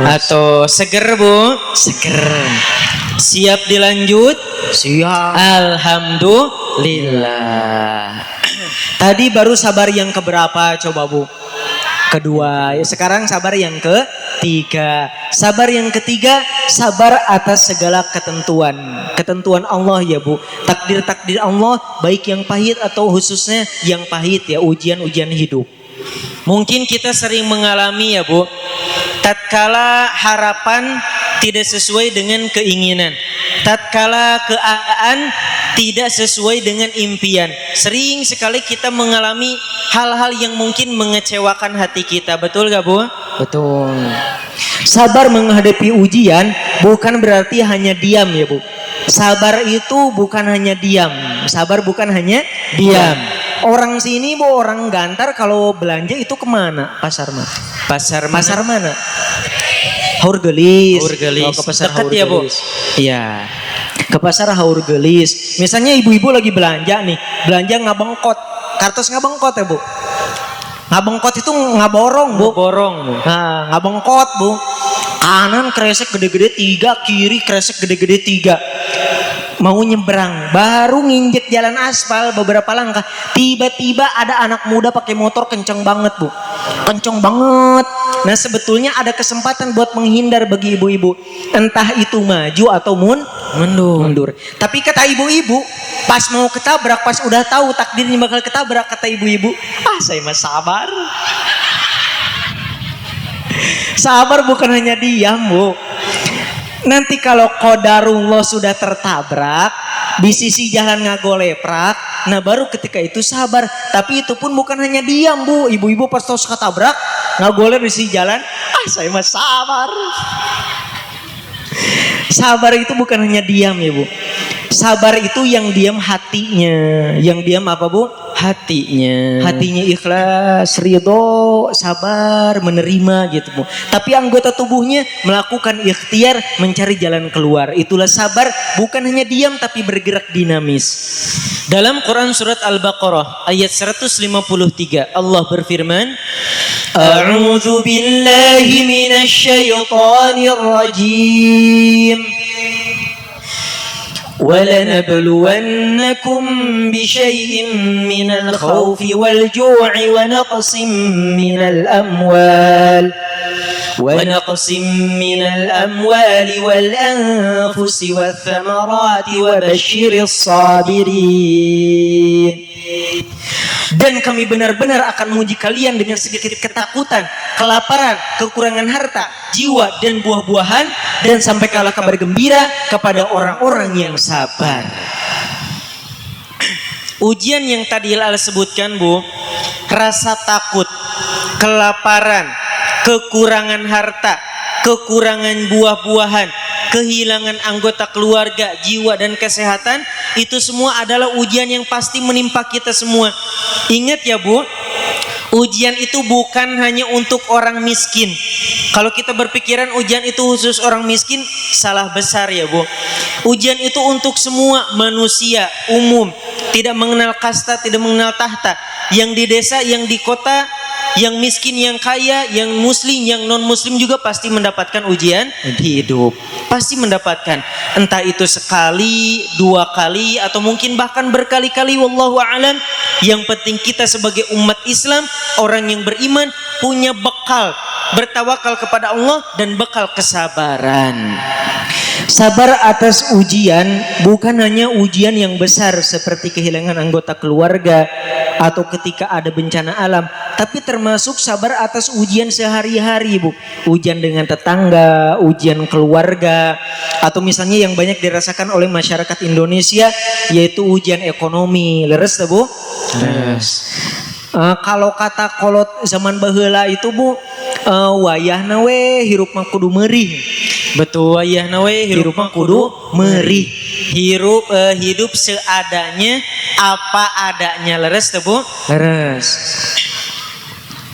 Atau seger Bu? Seger. Siap dilanjut? Siap. Alhamdulillah. Tadi baru sabar yang keberapa coba Bu? Kedua. Ya, sekarang sabar yang ketiga. Sabar yang ketiga, sabar atas segala ketentuan. Ketentuan Allah ya Bu. Takdir-takdir Allah baik yang pahit atau khususnya yang pahit ya, ujian-ujian hidup. Mungkin kita sering mengalami ya Bu, tatkala harapan tidak sesuai dengan keinginan, tatkala keadaan tidak sesuai dengan impian. Sering sekali kita mengalami hal-hal yang mungkin mengecewakan hati kita. Betul gak Bu? Betul. Sabar menghadapi ujian bukan berarti hanya diam ya Bu. Sabar itu bukan hanya diam. Sabar bukan hanya diam. Orang sini Bu, orang Gantar kalau belanja itu kemana? Pasar mana? Pasar mana? Pasar mana? Haur Gelis. Haur Gelis. Oh, ke pasar Dekat Haur ya Bu? Gelis. Iya. Ke pasar Haur Gelis. Misalnya ibu-ibu lagi belanja nih, belanja ngabengkot. Kartos ngabengkot ya Bu. Ngabengkot itu ngaborong Bu. Borong Bu. Nah, ngabengkot Bu. Kanan kresek gede-gede 3, kiri kresek gede-gede 3. mau nyebrang, baru nginjek jalan aspal beberapa langkah, tiba-tiba ada anak muda pakai motor kenceng banget Bu, kenceng banget. Nah sebetulnya ada kesempatan buat menghindar bagi ibu-ibu, entah itu maju atau mundur. Tapi kata ibu-ibu, pas mau ketabrak, pas udah tahu takdirnya bakal ketabrak, kata ibu-ibu, saya mah sabar. Sabar bukan hanya diam Bu. Nanti kalau qadarullah sudah tertabrak di sisi jalan ngagoleprak, nah baru ketika itu sabar. Tapi itu pun bukan hanya diam Bu. Ibu-ibu pas tahu ketabrak ngagolep di sisi jalan, saya mah sabar. Sabar itu bukan hanya diam ya Bu. Sabar itu yang diam hatinya. Yang diam apa Bu? Hatinya. Hatinya ikhlas, ridho, sabar, menerima gitu Bu. Tapi anggota tubuhnya melakukan ikhtiar mencari jalan keluar. Itulah sabar, bukan hanya diam tapi bergerak dinamis. Dalam Quran surat Al-Baqarah ayat 153 Allah berfirman, A'udzu billahi minasyaitonir rajim. وَلَنَبْلُوَنَّكُمْ بِشَيْءٍ مِّنَ الْخَوْفِ وَالْجُوعِ وَنَقْصٍ مِّنَ الْأَمْوَالِ وَالْأَنفُسِ وَالثَّمَرَاتِ وَبَشِّرِ الصَّابِرِينَ. Dan kami benar-benar akan menguji kalian dengan sedikit ketakutan, kelaparan, kekurangan harta, jiwa dan buah-buahan, dan sampaikanlah kabar gembira kepada orang-orang yang sabar. Ujian yang tadi Lala sebutkan Bu, rasa takut, kelaparan, kekurangan harta, kekurangan buah-buahan, kehilangan anggota keluarga, jiwa dan kesehatan, itu semua adalah ujian yang pasti menimpa kita semua. Ingat ya Bu, ujian itu bukan hanya untuk orang miskin. Kalau kita berpikiran ujian itu khusus orang miskin, salah besar ya Bu. Ujian itu untuk semua manusia umum, tidak mengenal kasta, tidak mengenal tahta. Yang di desa, yang di kota, yang miskin, yang kaya, yang muslim, yang non muslim juga pasti mendapatkan ujian hidup. Pasti mendapatkan, entah itu sekali, dua kali, atau mungkin bahkan berkali-kali, wallahu a'lam. Yang penting kita sebagai umat Islam, orang yang beriman, punya bekal bertawakal kepada Allah dan bekal kesabaran. Sabar atas ujian bukan hanya ujian yang besar seperti kehilangan anggota keluarga atau ketika ada bencana alam, tapi termasuk sabar atas ujian sehari-hari Bu. Ujian dengan tetangga, ujian keluarga, atau misalnya yang banyak dirasakan oleh masyarakat Indonesia yaitu ujian ekonomi. Leres tuh Bu? Leres. Kalau kata kolot zaman baheula itu Bu, wayahna we hirup mah kudu meurih. Betul, wayahna we hirup mah kudu meurih. Hidup seadanya, apa adanya. Leres tuh Bu? Leres.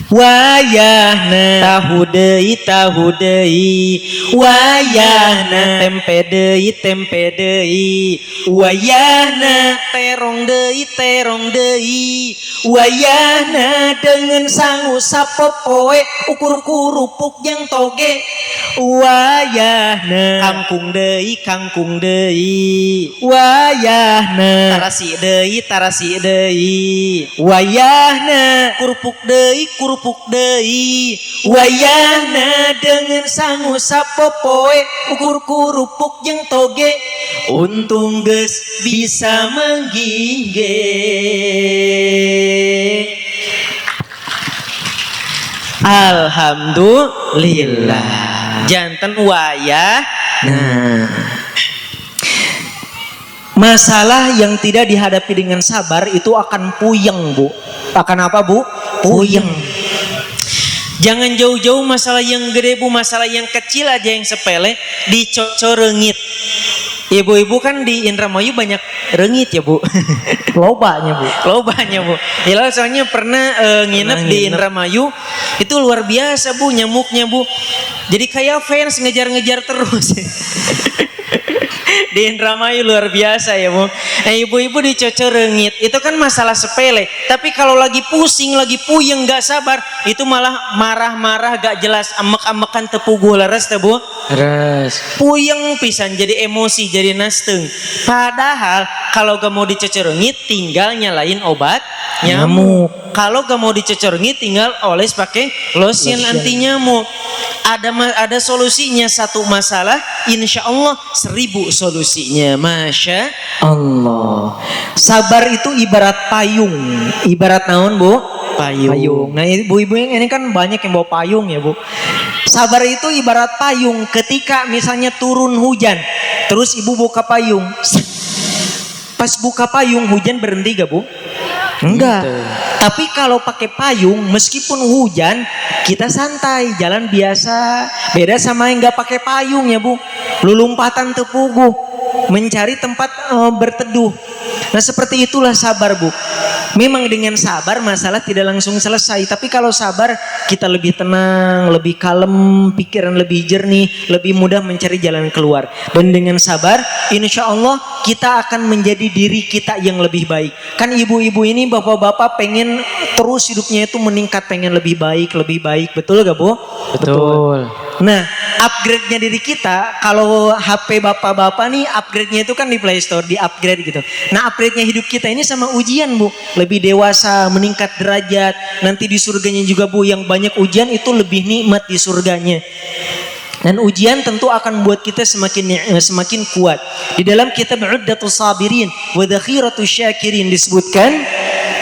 Wayahna tahu deui wayahna tempe deui wayahna terong deui wayahna dengan sangu sapopoe ukur kurupuk yang toge wayahna kangkung deui wayahna tarasi deui wayahna kurupuk deui wayahna dengan sangu sapopoe ukur kurupuk yang toge untung geus bisa menggigeh. Alhamdulillah. Janten wayah. Nah, masalah yang tidak dihadapi dengan sabar itu akan puyeng Bu. Akan apa Bu? Puyeng. Jangan jauh-jauh masalah yang gede Bu, masalah yang kecil aja yang sepele dicorengit. Ibu-ibu kan di Indramayu banyak rengit ya Bu. Lobanya Bu. Hilal soalnya pernah nginep di Indramayu, itu luar biasa Bu nyamuknya Bu. Jadi kayak fans ngejar-ngejar terus. Di Indramayu luar biasa ya Bu. Ibu-ibu dicocorengit itu kan masalah sepele. Tapi kalau lagi pusing, lagi puyeng, gak sabar, itu malah marah-marah gak jelas, amek-amekan tepuguh leres teh Bu. Res. Puyeng pisan jadi emosi, jadi nasteng. Padahal kalau gak mau dicocorengit tinggal nyalain obat nyamuk. Kalau gak mau dicocorengit tinggal oles pakai lotion anti nyamuk. Ada solusinya, satu masalah insya Allah 1000 solusinya. Masya Allah. Sabar itu ibarat payung. Ibarat naon Bu? payung. Nah ibu-ibu yang ini kan banyak yang bawa payung ya Bu. Sabar itu ibarat payung. Ketika misalnya turun hujan, terus ibu buka payung. Pas buka payung hujan berhenti gak Bu? Enggak. Tapi kalau pakai payung, meskipun hujan, kita santai, jalan biasa. Beda sama yang nggak pakai payung ya Bu. Lulumpatan tepuguh, mencari tempat berteduh. Nah seperti itulah sabar Bu. Memang dengan sabar masalah tidak langsung selesai. Tapi kalau sabar kita lebih tenang, lebih kalem, pikiran lebih jernih, lebih mudah mencari jalan keluar. Dan dengan sabar insya Allah kita akan menjadi diri kita yang lebih baik. Kan ibu-ibu ini bapak-bapak pengen terus hidupnya itu meningkat, pengen lebih baik. Betul gak Bu? Betul. Nah, upgrade-nya diri kita, kalau HP bapak-bapak nih upgrade-nya itu kan di Play Store, di upgrade gitu. Nah, upgrade-nya hidup kita ini sama ujian Bu. Lebih dewasa, meningkat derajat. Nanti di surganya juga Bu, yang banyak ujian itu lebih nikmat di surganya. Dan ujian tentu akan membuat kita semakin kuat. Di dalam kitab Uddatus Sabirin wa Dhakhiratus Syakirin disebutkan,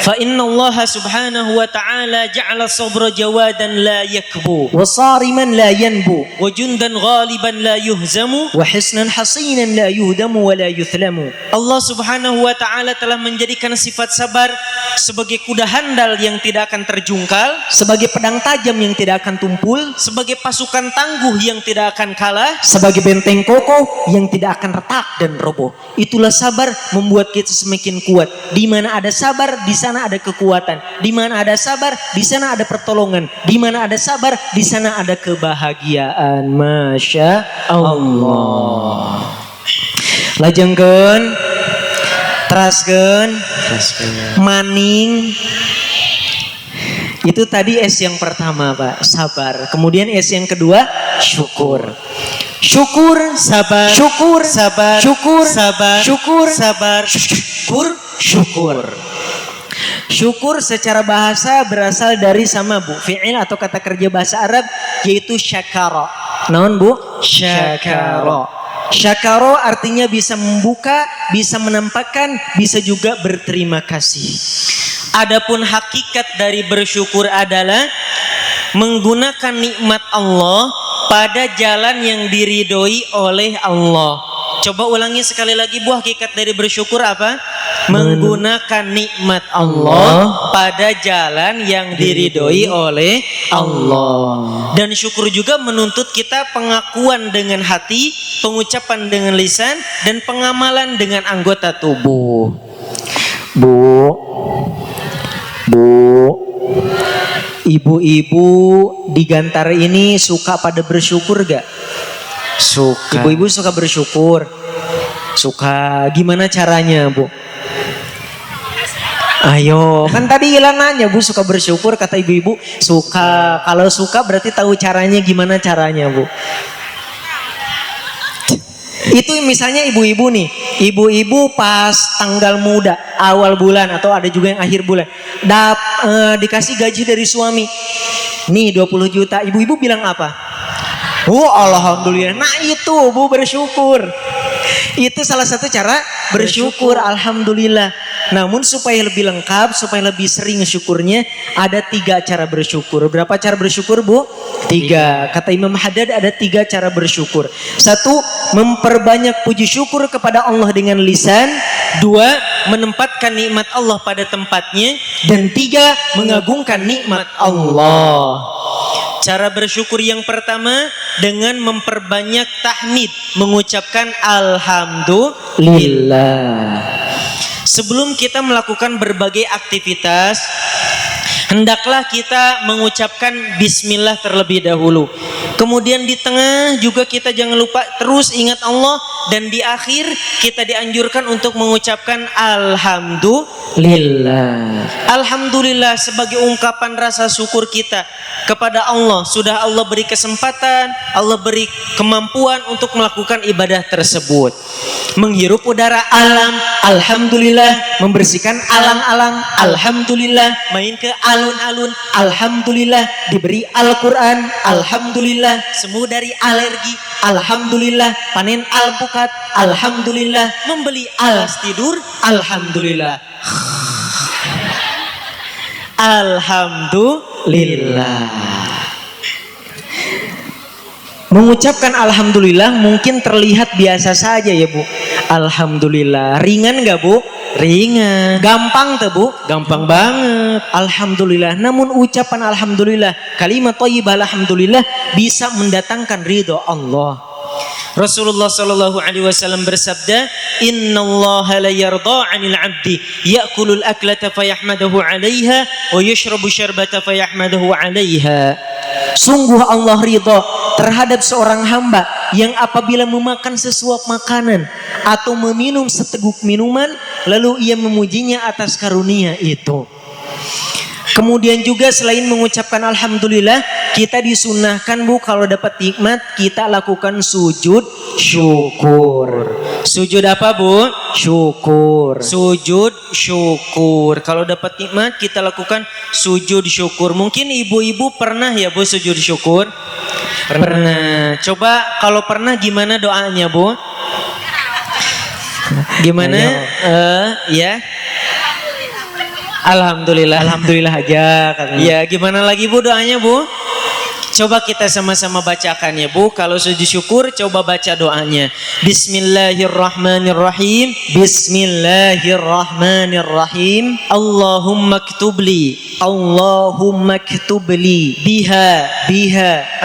fa inna Allah subhanahu wa ta'ala ja'ala sabra jawadan la yakbu wa sariman la yanbu wa jundan ghaliban la yuhzamu wa hisnan hasinan la yuhdamu wa la yuthlamu. Allah subhanahu wa ta'ala telah menjadikan sifat sabar sebagai kuda handal yang tidak akan terjungkal, sebagai pedang tajam yang tidak akan tumpul, sebagai pasukan tangguh yang tidak akan kalah, sebagai benteng kokoh yang tidak akan retak dan roboh. Itulah sabar membuat kita semakin kuat. Di mana ada sabar, di sana ada kekuatan. Di mana ada sabar, di sana ada pertolongan. Di mana ada sabar, di sana ada kebahagiaan. Masya Allah. Lajengkeun, teraskeun, maning. Itu tadi S yang pertama Pak, sabar. Kemudian S yang kedua, syukur. Syukur, sabar, syukur, sabar, syukur, sabar, syukur, sabar, syukur, syukur. Syukur secara bahasa berasal dari sama Bu, fi'il atau kata kerja bahasa Arab yaitu syakara. Naon Bu? Syakara. Syakara artinya bisa membuka, bisa menampakkan, bisa juga berterima kasih. Adapun hakikat dari bersyukur adalah menggunakan nikmat Allah pada jalan yang diridhoi oleh Allah. Coba ulangi sekali lagi Bu, hakikat dari bersyukur apa? Menggunakan nikmat Allah pada jalan yang diridhoi oleh Allah. Dan syukur juga menuntut kita pengakuan dengan hati, pengucapan dengan lisan, dan pengamalan dengan anggota tubuh. Bu, ibu-ibu di Gantar ini suka pada bersyukur gak? Suka. Ibu-ibu suka bersyukur. Suka. Gimana caranya Bu? Ayo, kan tadi Ila nanya Bu suka bersyukur, kata ibu-ibu suka. Kalau suka berarti tahu caranya, gimana caranya Bu? Itu misalnya ibu-ibu nih, ibu-ibu pas tanggal muda, awal bulan atau ada juga yang akhir bulan, dikasih gaji dari suami, nih 20 juta, ibu-ibu bilang apa? Oh alhamdulillah. Nah itu Bu bersyukur. Itu salah satu cara bersyukur, alhamdulillah. Namun supaya lebih lengkap, supaya lebih sering syukurnya, ada 3 cara bersyukur. Berapa cara bersyukur Bu? 3. Kata Imam Haddad ada 3 cara bersyukur. 1, memperbanyak puji syukur kepada Allah dengan lisan. 2, menempatkan nikmat Allah pada tempatnya. Dan 3, mengagungkan nikmat Allah. Cara bersyukur yang pertama dengan memperbanyak tahmid, mengucapkan alhamdulillah. Sebelum kita melakukan berbagai aktivitas, hendaklah kita mengucapkan bismillah terlebih dahulu. Kemudian di tengah juga kita jangan lupa terus ingat Allah, dan di akhir kita dianjurkan untuk mengucapkan alhamdulillah. Alhamdulillah sebagai ungkapan rasa syukur kita kepada Allah. Sudah Allah beri kesempatan, Allah beri kemampuan untuk melakukan ibadah tersebut. Menghirup udara alam, alhamdulillah. Membersihkan alang-alang, alhamdulillah. Main ke alun-alun, alhamdulillah. Diberi Al-Quran, alhamdulillah. Sembuh dari alergi, alhamdulillah. Panen alpukat, alhamdulillah. Membeli alas tidur, alhamdulillah. Alhamdulillah. Mengucapkan alhamdulillah mungkin terlihat biasa saja ya Bu. Alhamdulillah. Ringan gak Bu? Ringan. Gampang tuh Bu? Gampang banget. Alhamdulillah. Namun ucapan alhamdulillah, kalimat thayyibah alhamdulillah bisa mendatangkan ridho Allah. Rasulullah sallallahu alaihi wasallam bersabda, "Innallaha la yarda 'anil 'abdi ya'kulul aklata fayahmaduhu 'alaiha wa yashrabu syarbata fayahmaduhu 'alaiha." Sungguh Allah ridha terhadap seorang hamba yang apabila memakan sesuap makanan atau meminum seteguk minuman lalu ia memujinya atas karunia itu. Kemudian juga selain mengucapkan alhamdulillah, kita disunahkan Bu kalau dapat nikmat kita lakukan sujud syukur. Sujud apa Bu? Syukur. Sujud syukur. Kalau dapat nikmat kita lakukan sujud syukur. Mungkin ibu-ibu pernah ya Bu sujud syukur? Pernah. Coba kalau pernah gimana doanya Bu? Gimana? Ya. Alhamdulillah. Alhamdulillah aja katanya. Ya, gimana lagi Bu doanya Bu? Coba kita sama-sama bacakan ya Bu. Kalau sujud syukur coba baca doanya. Bismillahirrahmanirrahim. Bismillahirrahmanirrahim. Allahumma ktubli. Allahumma ktubli. Biha.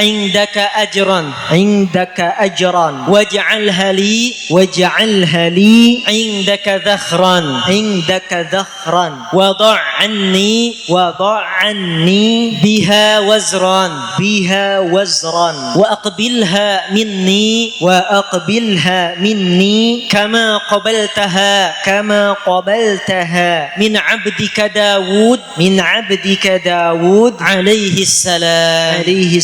Indaka ajran. Indaka ajran. Waj'alha li. Waj'alha li. Indaka dhakhran. Indaka dhakhran. Wada'anni. Wada'anni. Biha wazran. Biha wazran wa aqbilha minni kama qabaltaha min 'abdika Daud alaihi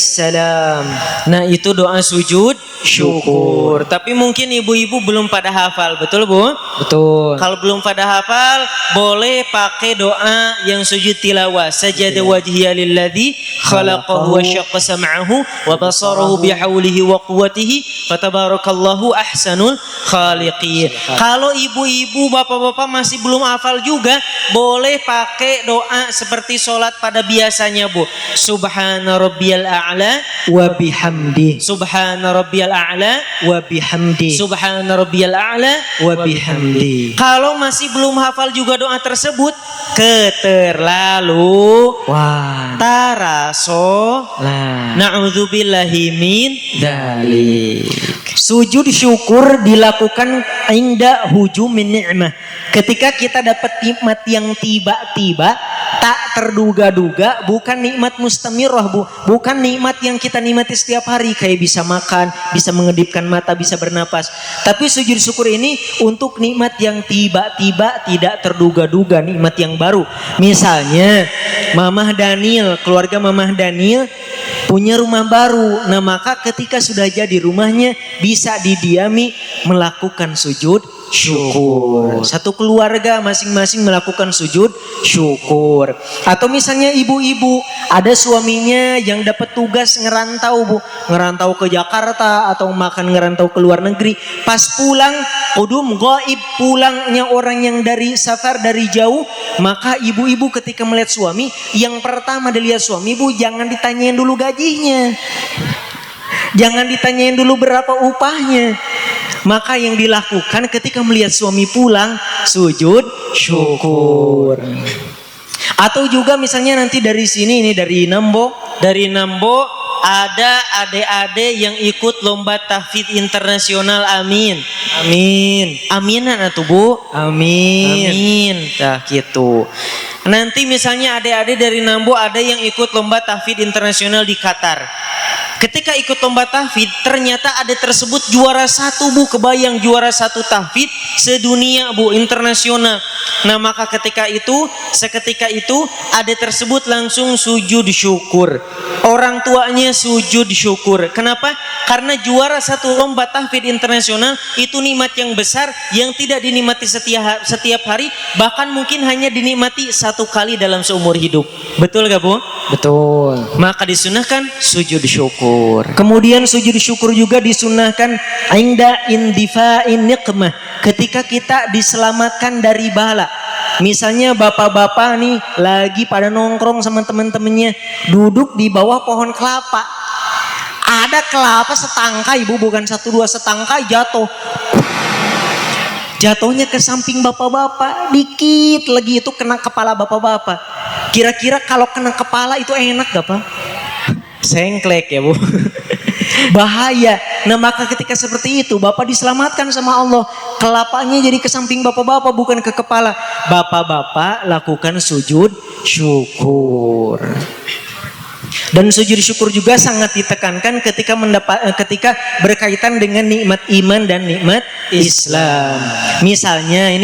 salam. Nah, itu doa sujud syukur. Tapi mungkin ibu-ibu belum pada hafal, betul Bu? Betul. Kalau belum pada hafal, boleh pakai doa yang sujud tilawah. Sajada wajhiya lilladzi khalaqahu wa syaqqa sam'ahu wa basarahu bihaulihi wa quwwatihi fatabarakallahu ahsanul khaliqin. Kalau ibu-ibu, bapak-bapak masih belum hafal juga, boleh pakai doa seperti sholat pada biasanya Bu. Subhana rabbiyal a'la wa bihamdi. Subhana rabbiyal a'la wa bihamdi. Subhana rabbiyal a'la wa bihamdi. Kalau masih belum hafal juga doa tersebut, keterlaluan, taraso, na'udzubillahi min dzalik. Sujud syukur dilakukan inda hujumin ni'mah. Ketika kita dapat nikmat yang tiba-tiba, tak terduga-duga, bukan nikmat mustamirah Bu, bukan nikmat yang kita nikmati setiap hari kayak bisa makan, bisa mengedipkan mata, bisa bernapas. Tapi sujud syukur ini untuk nikmat yang tiba-tiba, tidak terduga-duga, nikmat yang baru. Misalnya Mamah Daniel, keluarga Mamah Daniel punya rumah baru. Nah, maka ketika sudah jadi rumahnya bisa didiami melakukan sujud syukur. Satu keluarga masing-masing melakukan sujud syukur. Atau misalnya ibu-ibu, ada suaminya yang dapat tugas ngerantau Bu, ngerantau ke Jakarta atau makan ngerantau ke luar negeri. Pas pulang, qudum ghaib, pulangnya orang yang dari safar dari jauh, maka ibu-ibu ketika melihat suami, yang pertama dilihat suami Bu, jangan ditanyain dulu gajinya. Jangan ditanyain dulu berapa upahnya. Maka yang dilakukan ketika melihat suami pulang, sujud syukur. Atau juga misalnya nanti dari sini, ini dari Nambo ada adik-adik yang ikut lomba tahfidz internasional. Amin. Aminan atuh Bu. Amin. Nah gitu. Nanti misalnya adik-adik dari Nambo ada yang ikut lomba tahfidz internasional di Qatar. Ketika ikut lomba tahfidz, ternyata ada tersebut juara 1 Bu, kebayang juara 1 tahfidz sedunia Bu, internasional. Nah maka seketika itu ada tersebut langsung sujud syukur. Orang tuanya sujud syukur. Kenapa? Karena juara 1 lomba tahfidz internasional itu nikmat yang besar yang tidak dinikmati setiap hari, bahkan mungkin hanya dinikmati 1 kali dalam seumur hidup. Betul gak Bu? Betul. Maka disunahkan sujud syukur. Kemudian sujud syukur juga disunahkan inda indifa'in niqmah, ketika kita diselamatkan dari bala. Misalnya bapak-bapak nih lagi pada nongkrong sama teman-temannya, duduk di bawah pohon kelapa. Ada kelapa setangkai Bu, bukan 1 2 setangkai jatuh. Jatuhnya ke samping bapak-bapak, dikit lagi itu kena kepala bapak-bapak. Kira-kira kalau kena kepala itu enak gak Pak? Sengklek ya Bu. Bahaya. Nah maka ketika seperti itu bapak diselamatkan sama Allah, kelapanya jadi ke samping bapak-bapak bukan ke kepala. Bapak-bapak lakukan sujud syukur. Dan sujud syukur juga sangat ditekankan ketika berkaitan dengan nikmat iman dan nikmat Islam. Misalnya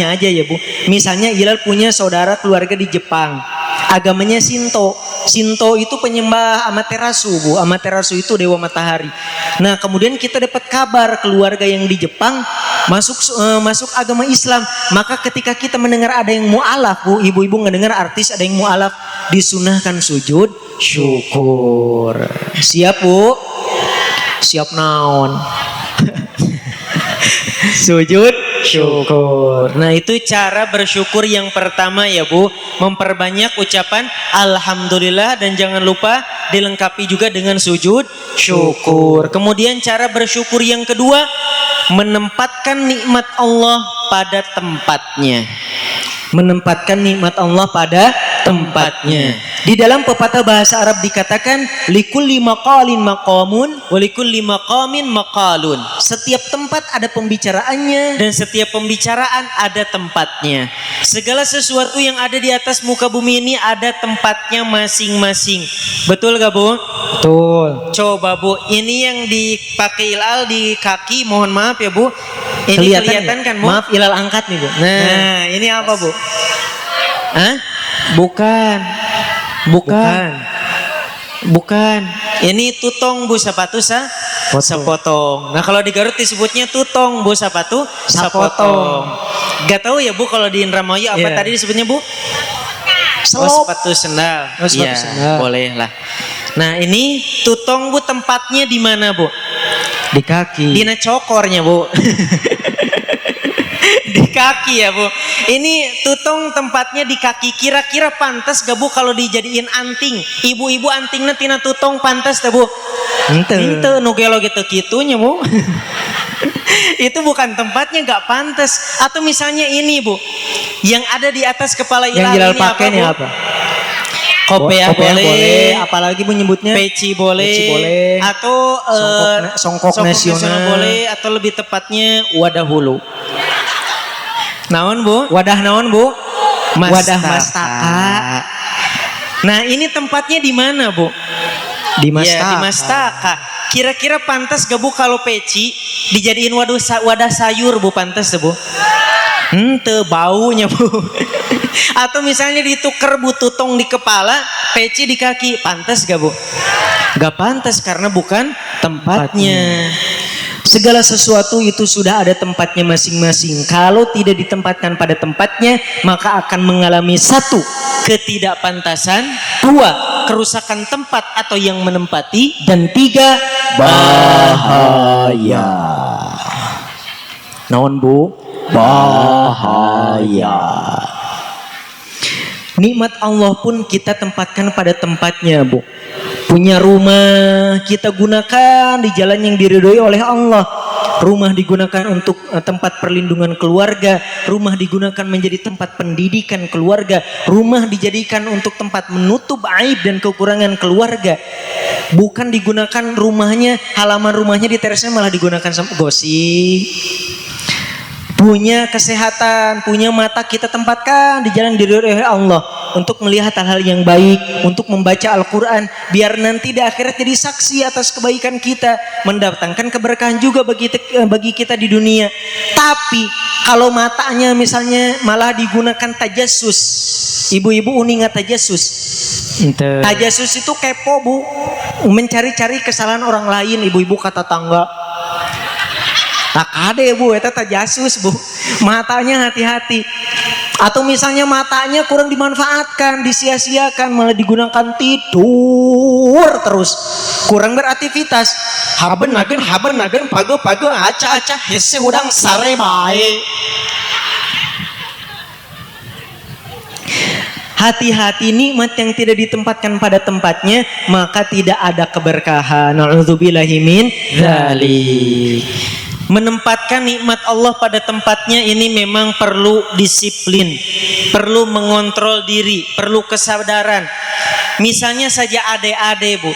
aja ya Bu. Misalnya Ilal punya saudara keluarga di Jepang. Agamanya Shinto. Shinto itu penyembah Amaterasu Bu. Amaterasu itu dewa matahari. Nah kemudian kita dapat kabar keluarga yang di Jepang masuk agama Islam. Maka ketika kita mendengar ada yang mu'alaf Bu, ibu-ibu ngedengar artis ada yang mu'alaf, disunahkan sujud syukur. Siap Bu? Siap naon? Sujud syukur. Nah itu cara bersyukur yang pertama ya Bu, memperbanyak ucapan alhamdulillah dan jangan lupa dilengkapi juga dengan sujud syukur. Kemudian cara bersyukur yang kedua, menempatkan nikmat Allah pada tempatnya. Menempatkan nikmat Allah pada tempatnya. Di dalam pepatah bahasa Arab dikatakan likulli maqalin maqamun wa likulli maqamin maqalun. Setiap tempat ada pembicaraannya dan setiap pembicaraan ada tempatnya. Segala sesuatu yang ada di atas muka bumi ini ada tempatnya masing-masing. Betul gak Bu? Betul. Coba Bu, ini yang dipakai Ilal di kaki, mohon maaf ya Bu. Ini kelihatan kan Bu? Maaf Ilal angkat nih Bu. Nah ini apa Bu? Hah? Bukan. Ini tutong Bu, sepatu sepotong. Nah kalau di Garut disebutnya tutong Bu, sepatu sepotong. Gak tahu ya Bu kalau di Indramayu apa tadi disebutnya Bu? Sepatu sendal. Sepatu sendal. Boleh lah. Nah ini tutong Bu, tempatnya di mana Bu? Di kaki. Dina cokornya Bu. Di kaki ya Bu. Ini tutong tempatnya di kaki. Kira-kira pantas gak Bu kalau dijadiin anting? Ibu-ibu antingnya tina tutong pantas gak Bu? Ente nugelo gitu-gitunya Bu. Itu bukan tempatnya, gak pantas. Atau misalnya ini Bu, yang ada di atas kepala Ilal, yang Ilal ini pakai nih apa? Kopiah boleh, apalagi menyebutnya peci boleh, atau songkok nasional boleh, atau lebih tepatnya wadah hulu. Naon Bu? Wadah naon Bu? Wadah mastaka. Nah ini tempatnya di mana Bu? Di mastaka. Ya, di mastaka. Kira-kira pantas gak Bu kalau peci dijadiin wadah sayur Bu, pantas Bu? Ente baunya Bu. Atau misalnya ditukar Bu, tutong di kepala, peci di kaki, pantas gak Bu? Gak pantas karena bukan tempatnya. Segala sesuatu itu sudah ada tempatnya masing-masing. Kalau tidak ditempatkan pada tempatnya, maka akan mengalami 1. Ketidakpantasan, 2. Kerusakan tempat atau yang menempati, dan 3. Bahaya. Naon Bu? Bahaya. Nikmat Allah pun kita tempatkan pada tempatnya Bu. Punya rumah kita gunakan di jalan yang diridhoi oleh Allah. Rumah digunakan untuk tempat perlindungan keluarga. Rumah digunakan menjadi tempat pendidikan keluarga. Rumah dijadikan untuk tempat menutup aib dan kekurangan keluarga. Bukan digunakan rumahnya, halaman rumahnya di terasnya malah digunakan sama gosip. Punya kesehatan, punya mata kita tempatkan di jalan diridhoi oleh Allah. untuk melihat hal-hal yang baik, untuk membaca Al-Quran, biar nanti di akhirat jadi saksi atas kebaikan kita, mendatangkan keberkahan juga bagi kita di dunia. Tapi kalau matanya misalnya malah digunakan tajassus, ibu-ibu uningat tajassus. Tajassus itu kepo bu, mencari-cari kesalahan orang lain, ibu-ibu kata tangga. Tak ada bu, itu tajassus bu. Matanya hati-hati. Atau misalnya matanya kurang dimanfaatkan, disia-siakan, malah digunakan tidur terus, kurang beraktivitas. Haben nagen page aca hese udang sare bae. Hati-hati, nikmat yang tidak ditempatkan pada tempatnya maka tidak ada keberkahan. Na'udzubillahi min dzalik. Menempatkan nikmat Allah pada tempatnya ini memang perlu disiplin, perlu mengontrol diri, perlu kesadaran. Misalnya saja adik-adik bu,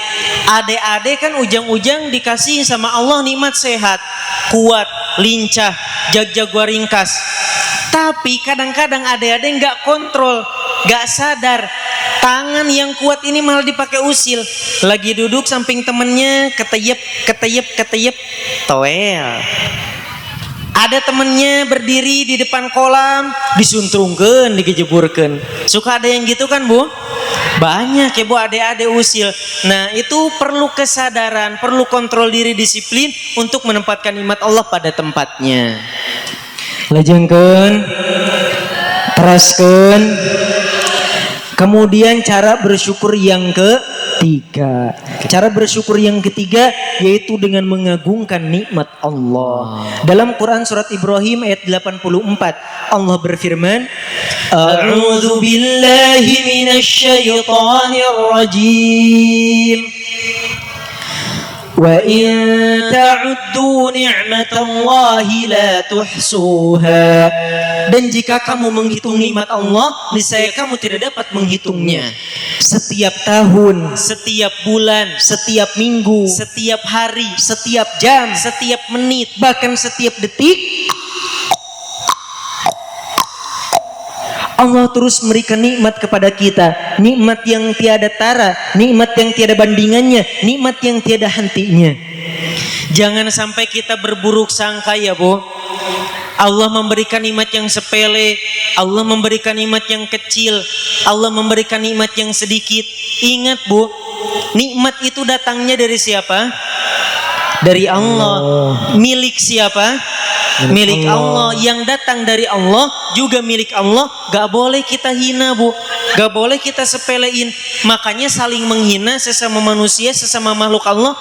adik-adik kan ujang-ujang dikasih sama Allah nikmat sehat, kuat, lincah, jago ringkas. Tapi kadang-kadang adik-adik nggak kontrol, nggak sadar, tangan yang kuat ini malah dipakai usil. Lagi duduk samping temennya, keteyep, toel. Ada temennya berdiri di depan kolam, disuntrungkan, digejeburkan. Suka ada yang gitu kan bu? Banyak ya bu, adik-adik usil. Nah itu perlu kesadaran, perlu kontrol diri, disiplin untuk menempatkan nikmat Allah pada tempatnya. Lajengkeun, teraskeun. Kemudian cara bersyukur yang ketiga. Cara bersyukur yang ketiga yaitu dengan mengagungkan nikmat Allah. Dalam Quran surat Ibrahim ayat 84 Allah berfirman, A'udzu billahi minasy syaithanir rajim. Wa in ta'uddu ni'matallahi la tuhsuha. Dan jika kamu menghitung nikmat Allah, niscaya kamu tidak dapat menghitungnya. Setiap tahun, setiap bulan, setiap minggu, setiap hari, setiap jam, setiap menit, bahkan setiap detik, Allah terus memberikan nikmat kepada kita, nikmat yang tiada tara, nikmat yang tiada bandingannya, nikmat yang tiada hentinya. Jangan sampai kita berburuk sangka ya bu. Allah memberikan nikmat yang sepele, Allah memberikan nikmat yang kecil, Allah memberikan nikmat yang sedikit. Ingat bu, nikmat itu datangnya dari siapa? Dari Allah. Milik siapa? Milik Allah. Yang datang dari Allah juga milik Allah. Gak boleh kita hina bu, gak boleh kita sepelein. Makanya saling menghina sesama manusia, sesama makhluk Allah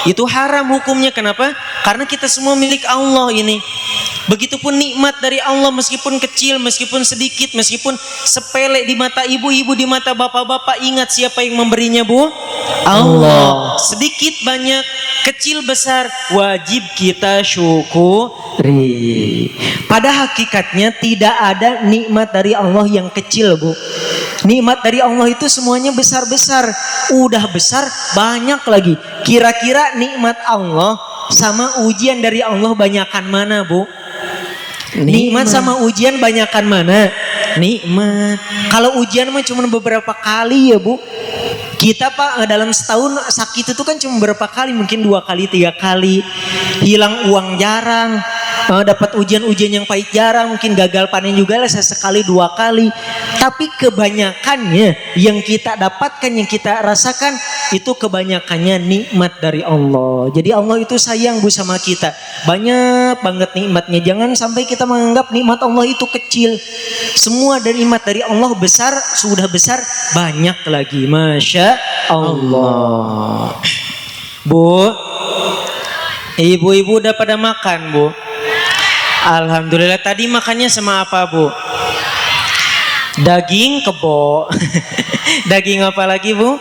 itu haram hukumnya. Kenapa? Karena kita semua milik Allah ini. Begitupun nikmat dari Allah, meskipun kecil, meskipun sedikit, meskipun sepele di mata ibu-ibu, di mata bapak-bapak, ingat siapa yang memberinya bu? Allah. Sedikit banyak, kecil besar, wajib kita syukuri. Pada hakikatnya tidak ada nikmat dari Allah yang kecil bu. Nikmat dari Allah itu semuanya besar-besar. Udah besar banyak lagi. Kira-kira nikmat Allah sama ujian dari Allah banyakan mana bu? Nikmat sama ujian banyakan mana? Nikmat. Kalau ujian mah cuma beberapa kali ya bu. Kita pak dalam setahun sakit itu kan cuma beberapa kali, mungkin 2 kali 3 kali. Hilang uang jarang, dapat ujian-ujian yang pahit jarang, mungkin gagal panen juga lah sesekali 2 kali. Tapi kebanyakannya yang kita dapatkan, yang kita rasakan itu kebanyakannya nikmat dari Allah. Jadi Allah itu sayang bu sama kita, banyak banget nikmatnya. Jangan sampai kita menganggap nikmat Allah itu kecil. Semua dari nikmat dari Allah besar, sudah besar banyak lagi. Masya Allah. Bu, ibu-ibu udah pada makan bu? Alhamdulillah. Tadi makannya sama apa bu? Daging kebo. Daging apa lagi bu?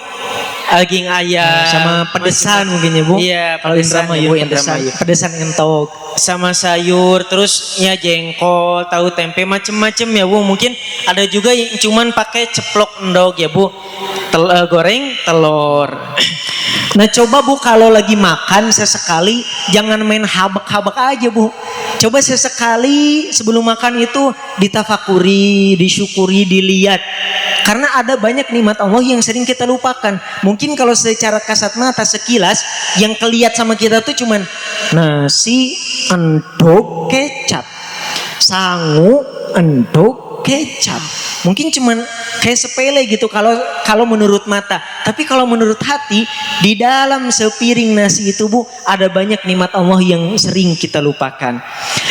Daging ayam sama pedesan mungkin ya bu. Iya, kalau Indramayu, pedesan entok sama sayur, terus ya jengkol, tahu, tempe, macem-macem ya bu. Mungkin ada juga yang cuman pakai ceplok endog ya bu, goreng telur. Nah coba bu, kalau lagi makan sesekali jangan main habak-habak aja bu. Coba sesekali sebelum makan itu ditafakuri, disyukuri, dilihat Karena ada banyak nikmat Allah yang sering kita lupakan. Mungkin kalau secara kasat mata sekilas yang kelihatan sama kita tuh cuman nasi, endok, kecap, sangu, endok, kecap. Mungkin cuman kayak sepele gitu kalau menurut mata. Tapi kalau menurut hati, di dalam sepiring nasi itu Bu, ada banyak nikmat Allah yang sering kita lupakan.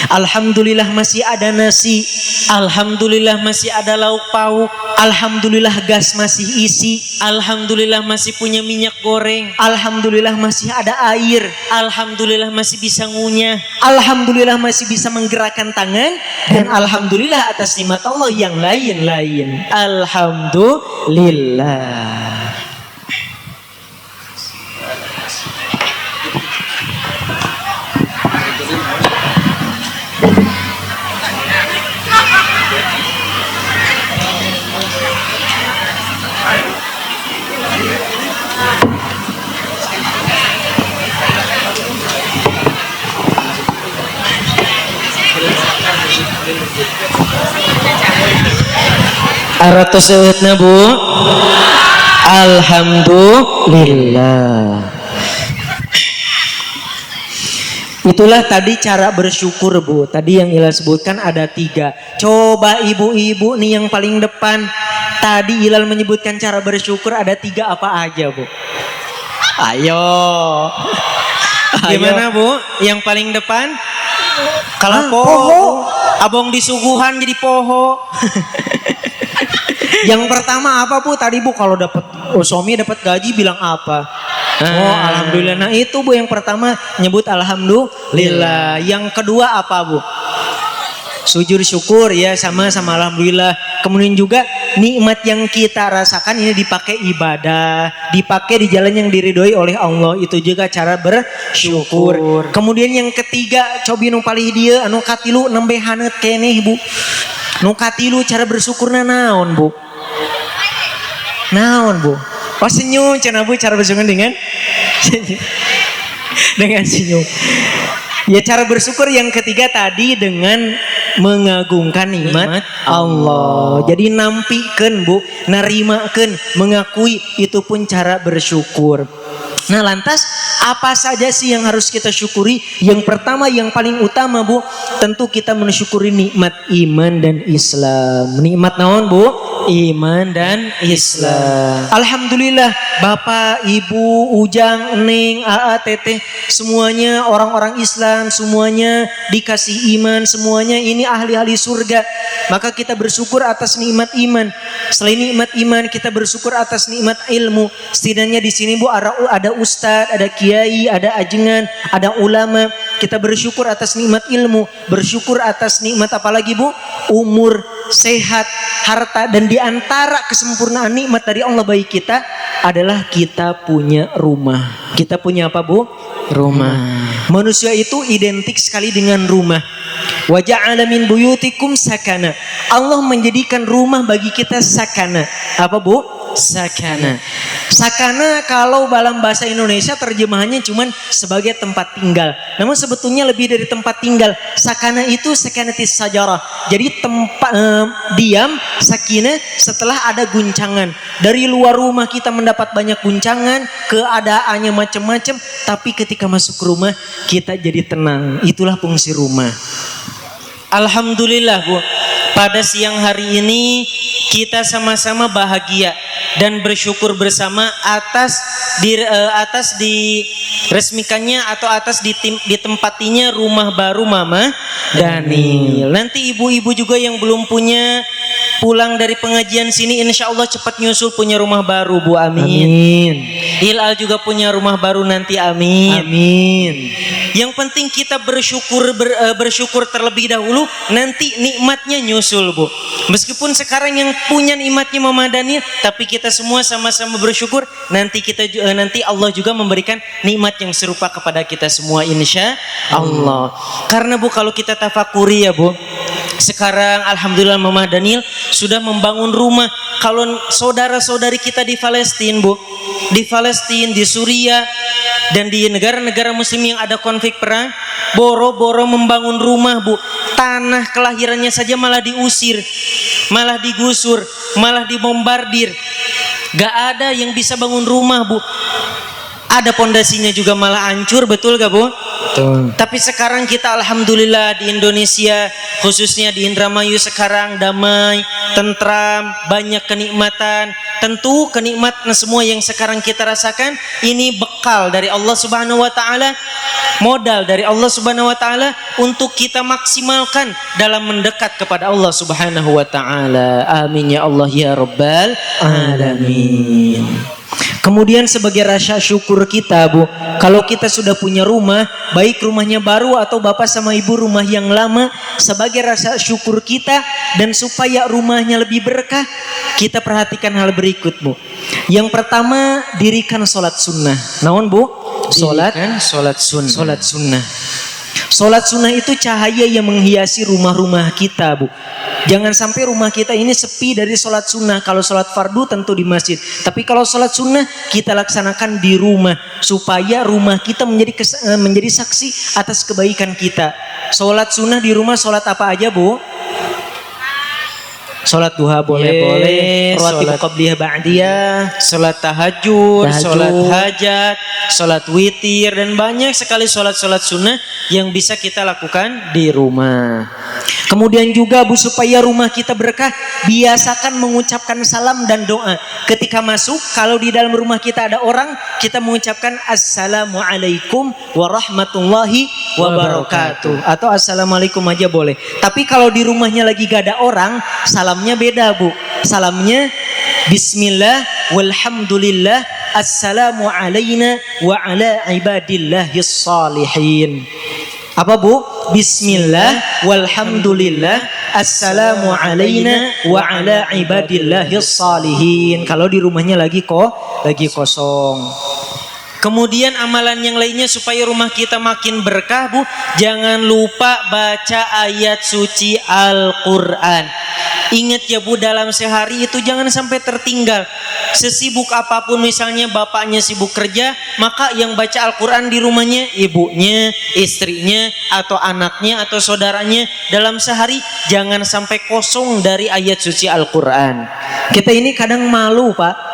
Alhamdulillah masih ada nasi, Alhamdulillah masih ada lauk pauk, alhamdulillah gas masih isi, alhamdulillah masih punya minyak goreng, alhamdulillah masih ada air, alhamdulillah masih bisa ngunyah, alhamdulillah masih bisa menggerakkan tangan, dan alhamdulillah atas nikmat Allah yang lain-lain. Alhamdulillah. Aratos seutna Bu. Alhamdulillah. Itulah tadi cara bersyukur Bu. Tadi yang Ilal sebutkan ada 3. Coba ibu-ibu nih yang paling depan. Tadi Ilal menyebutkan cara bersyukur ada 3 apa aja Bu? Ayo. Gimana Bu? Yang paling depan? Kalau poho. Abong disuguhan jadi poho. Yang pertama apa Bu? Tadi Bu kalau dapat suami dapat gaji bilang apa? Oh alhamdulillah. Nah itu Bu yang pertama nyebut alhamdulillah. Yang kedua apa Bu? Sujud syukur ya sama alhamdulillah. Kemudian juga nikmat yang kita rasakan ini dipakai ibadah, dipakai di jalan yang diridhoi oleh Allah, itu juga cara bersyukur. Kemudian yang ketiga cobi nu palih dia anu katilu nembe haneut keneh Bu. Nu katilu cara bersyukurna naon Bu? Naon Bu? Oh senyum cenah Bu, cara bersyukur dengan dengan senyum. Ya cara bersyukur yang ketiga tadi dengan mengagungkan nikmat Allah. Jadi nampikeun Bu, narimakeun, mengakui, itu pun cara bersyukur. Nah lantas apa saja sih yang harus kita syukuri? Yang pertama yang paling utama Bu, tentu kita mensyukuri nikmat iman dan Islam. Nikmat naon Bu? Iman dan Islam. Alhamdulillah Bapak, Ibu, Ujang, Neng, Aa, Teteh, semuanya orang-orang Islam, semuanya dikasih iman, semuanya ini ahli-ahli surga. Maka kita bersyukur atas nikmat iman. Selain nikmat iman, kita bersyukur atas nikmat ilmu. Setidaknya di sini Bu ada ustadz, ada kiai, ada ajengan, ada ulama. Kita bersyukur atas nikmat ilmu, bersyukur atas nikmat apalagi Bu? Umur, sehat, harta, dan di antara kesempurnaan nikmat dari Allah bagi kita adalah kita punya rumah. Kita punya apa Bu? Rumah. Manusia itu identik sekali dengan rumah. Wa ja'ala min buyutikum sakana. Allah menjadikan rumah bagi kita sakana. Apa Bu? Sakana. Sakana kalau dalam bahasa Indonesia terjemahannya cuman sebagai tempat tinggal. Namun sebetulnya lebih dari tempat tinggal. Sakana itu sakanatis sajarah. Jadi tempat diam, sakinah setelah ada guncangan. Dari luar rumah kita mendapat banyak guncangan, keadaannya macam-macam, tapi ketika masuk ke rumah kita jadi tenang. Itulah fungsi rumah. Alhamdulillah Bu, pada siang hari ini kita sama-sama bahagia dan bersyukur bersama atas diresmikannya atau atas ditempatinya rumah baru Mama Daniel. Nanti ibu-ibu juga yang belum punya pulang dari pengajian sini insya Allah cepat nyusul punya rumah baru Bu, amin. Amin. Hilal juga punya rumah baru nanti, amin. Amin. Yang penting kita bersyukur terlebih dahulu, nanti nikmatnya nyusul Bu. Meskipun sekarang yang punya nikmatnya Mama Daniel, tapi kita semua sama-sama bersyukur, nanti Allah juga memberikan nikmat yang serupa kepada kita semua insya Allah. Karena Bu kalau kita tafakuri ya Bu, sekarang alhamdulillah Mama Daniel sudah membangun rumah. Kalau saudara-saudari kita di Palestina Bu, di Palestina, di Suriah, dan di negara-negara muslim yang ada konflik perang, boro-boro membangun rumah Bu, tanah kelahirannya saja malah diusir, malah digusur. malah dibombardir. Gak ada yang bisa bangun rumah, Bu. Ada pondasinya juga malah hancur, betul gak, Bu? Betul. Tapi sekarang kita alhamdulillah di Indonesia, khususnya di Indramayu sekarang damai, tentram, banyak kenikmatan. Tentu kenikmatan semua yang sekarang kita rasakan ini bekal dari Allah Subhanahu wa taala, modal dari Allah Subhanahu wa taala untuk kita maksimalkan dalam mendekat kepada Allah Subhanahu wa taala. Amin ya Allah ya rabbal alamin. Kemudian sebagai rasa syukur kita, Bu, kalau kita sudah punya rumah, baik rumahnya baru atau bapak sama ibu rumah yang lama, sebagai rasa syukur kita dan supaya rumahnya lebih berkah, kita perhatikan hal berikut, Bu. Yang pertama, dirikan sholat sunnah. Naon, Bu? Sholat sunnah. Sholat sunnah. Sholat sunnah itu cahaya yang menghiasi rumah-rumah kita, Bu. Jangan sampai rumah kita ini sepi dari sholat sunnah. Kalau sholat fardu tentu di masjid, tapi kalau sholat sunnah kita laksanakan di rumah, supaya rumah kita menjadi saksi atas kebaikan kita. Sholat sunnah di rumah, sholat apa aja, Bu? Sholat duha boleh, rawatib qabliyah ba'diyah, sholat tahajud, sholat hajat, sholat witir, dan banyak sekali sholat-sholat sunnah yang bisa kita lakukan di rumah. Kemudian juga, Bu, supaya rumah kita berkah, biasakan mengucapkan salam dan doa. Ketika masuk, kalau di dalam rumah kita ada orang, kita mengucapkan Assalamualaikum warahmatullahi wabarakatuh. Atau Assalamualaikum aja boleh. Tapi kalau di rumahnya lagi gak ada orang, salamnya beda, Bu. Salamnya Bismillah walhamdulillah assalamu alayna wa ala ibadillahis salihin. Apa, Bu? Bismillah walhamdulillah assalamu alayna wa ala ibadillahis salihin. Kalau di rumahnya lagi kosong. Kemudian amalan yang lainnya supaya rumah kita makin berkah, Bu, jangan lupa baca ayat suci Al-Quran. Ingat ya, Bu, dalam sehari itu jangan sampai tertinggal. Sesibuk apapun, misalnya bapaknya sibuk kerja, maka yang baca Al-Quran di rumahnya ibunya, istrinya, atau anaknya, atau saudaranya. Dalam sehari jangan sampai kosong dari ayat suci Al-Quran. Kita ini kadang malu, Pak.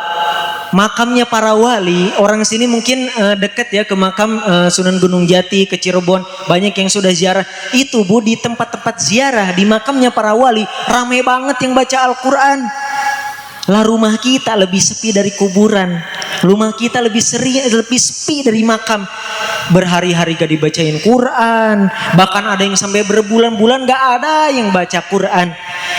Makamnya para wali, orang sini mungkin dekat ya ke makam Sunan Gunung Jati, ke Cirebon, banyak yang sudah ziarah. Itu, Bu, di tempat-tempat ziarah di makamnya para wali ramai banget yang baca Al-Quran. Lah rumah kita lebih sepi dari kuburan, rumah kita lebih sepi dari makam. Berhari-hari gak dibacain Quran, bahkan ada yang sampai berbulan-bulan gak ada yang baca Quran.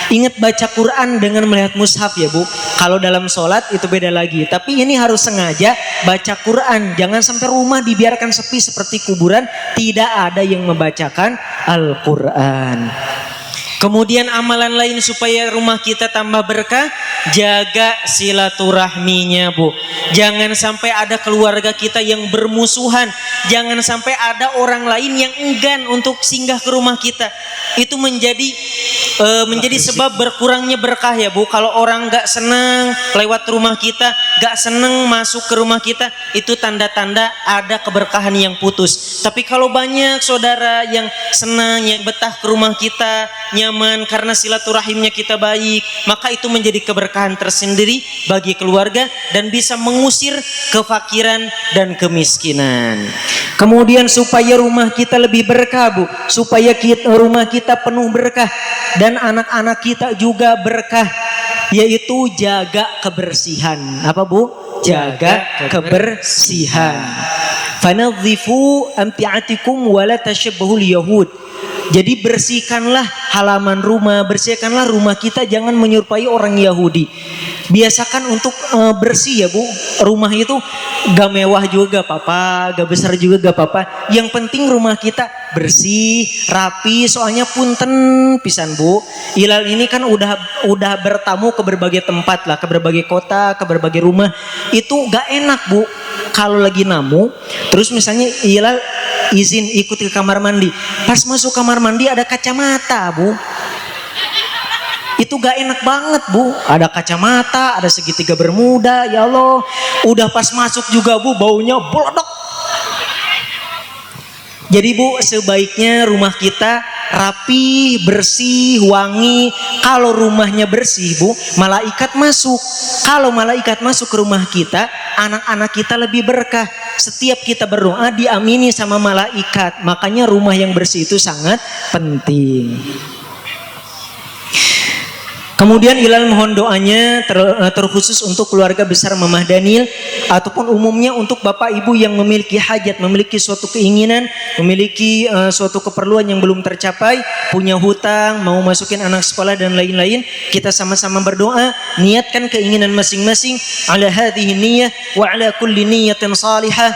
Ingat, baca Quran dengan melihat mushaf ya, Bu. Kalau dalam sholat itu beda lagi, tapi ini harus sengaja baca Quran. Jangan sampai rumah dibiarkan sepi seperti kuburan, tidak ada yang membacakan Al-Quran. Kemudian amalan lain supaya rumah kita tambah berkah, jaga silaturahminya, Bu. Jangan sampai ada keluarga kita yang bermusuhan. Jangan sampai ada orang lain yang enggan untuk singgah ke rumah kita. Itu menjadi sebab berkurangnya berkah ya, Bu. Kalau orang gak senang lewat rumah kita, gak senang masuk ke rumah kita, itu tanda-tanda ada keberkahan yang putus. Tapi kalau banyak saudara yang senang, yang betah ke rumah kita, nyaman karena silaturahimnya kita baik, maka itu menjadi keberkahan tersendiri bagi keluarga dan bisa mengusir kefakiran dan kemiskinan. Kemudian supaya rumah kita lebih berkah, Bu, supaya rumah kita penuh berkah dan anak-anak kita juga berkah, yaitu jaga kebersihan. Apa, Bu? Jaga kebersihan. Fanadhifu amti'atikum wa la tashabbahul yahud. Jadi bersihkanlah halaman rumah, bersihkanlah rumah kita, jangan menyerupai orang Yahudi. Biasakan untuk bersih ya, Bu. Rumah itu gak mewah juga gak apa-apa, gak besar juga gak apa-apa. Yang penting rumah kita bersih, rapi. Soalnya punten pisan, Bu. Hilal ini kan udah bertamu ke berbagai tempat lah, ke berbagai kota, ke berbagai rumah. Itu gak enak, Bu. Kalau lagi namu, terus misalnya Hilal izin ikut ke kamar mandi, pas masuk kamar mandi ada kacamata, Bu. Itu gak enak banget, Bu. Ada kacamata, ada segitiga bermuda, ya Allah. Udah pas masuk juga, Bu, baunya bolodok. Jadi, Bu, sebaiknya rumah kita rapi, bersih, wangi. Kalau rumahnya bersih, Bu, malaikat masuk. Kalau malaikat masuk ke rumah kita, anak-anak kita lebih berkah. Setiap kita berdoa diamini sama malaikat. Makanya rumah yang bersih itu sangat penting. Kemudian Hilal mohon doanya terkhusus untuk keluarga besar Mamah Daniel ataupun umumnya untuk bapak ibu yang memiliki hajat, memiliki suatu keinginan, memiliki suatu keperluan yang belum tercapai, punya hutang, mau masukin anak sekolah dan lain-lain. Kita sama-sama berdoa, niatkan keinginan masing-masing. Ala hadhihi niyyah wa ala kulli niyyatin salihah.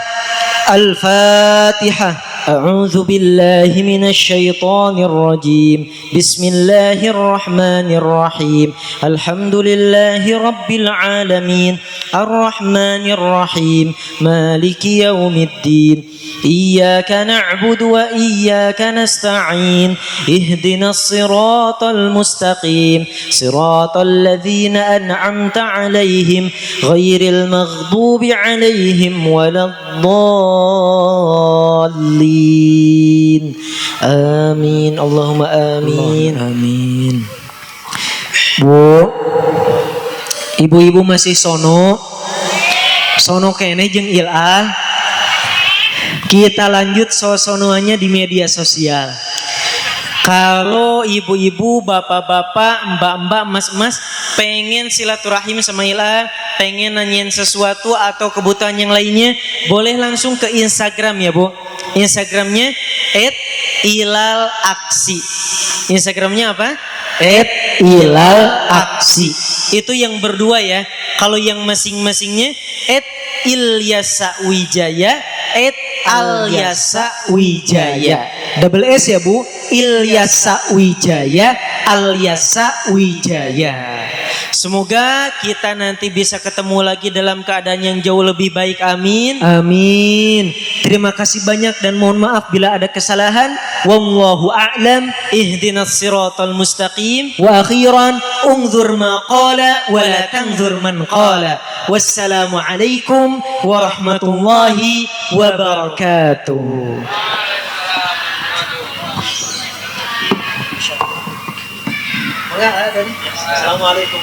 Al-Fatihah. أعوذ بالله من الشيطان الرجيم بسم الله الرحمن الرحيم الحمد لله رب العالمين الرحمن الرحيم مالك يوم الدين إياك نعبد وإياك نستعين اهدنا الصراط المستقيم صراط الذين أنعمت عليهم غير المغضوب عليهم ولا الضالين آمين اللهم آمين Amin. Bu, ibu-ibu masih sono kene jeung ilah. Kita lanjut sosonuannya di media sosial. Kalau ibu-ibu, bapak-bapak, mbak-mbak, mas-mas pengen silaturahim sama Hilal, pengen nanyain sesuatu atau kebutuhan yang lainnya, boleh langsung ke Instagram ya Bu. Instagramnya @hilalaksi. Instagramnya apa? @hilalaksi. Itu yang berdua ya. Kalau yang masing-masingnya @ilyasawijaya, @alyasawijaya. Double S ya Bu. Ilyasawijaya, Alyasawijaya. Semoga kita nanti bisa ketemu lagi dalam keadaan yang jauh lebih baik. Amin. Amin. Terima kasih banyak dan mohon maaf bila ada kesalahan. Wallahu a'lam. Ihdinas siratal mustaqim. Wa akhiran unzur ma qala wa la tanzur man qala. Wassalamu alaikum warahmatullahi wabarakatuh. Assalamualaikum.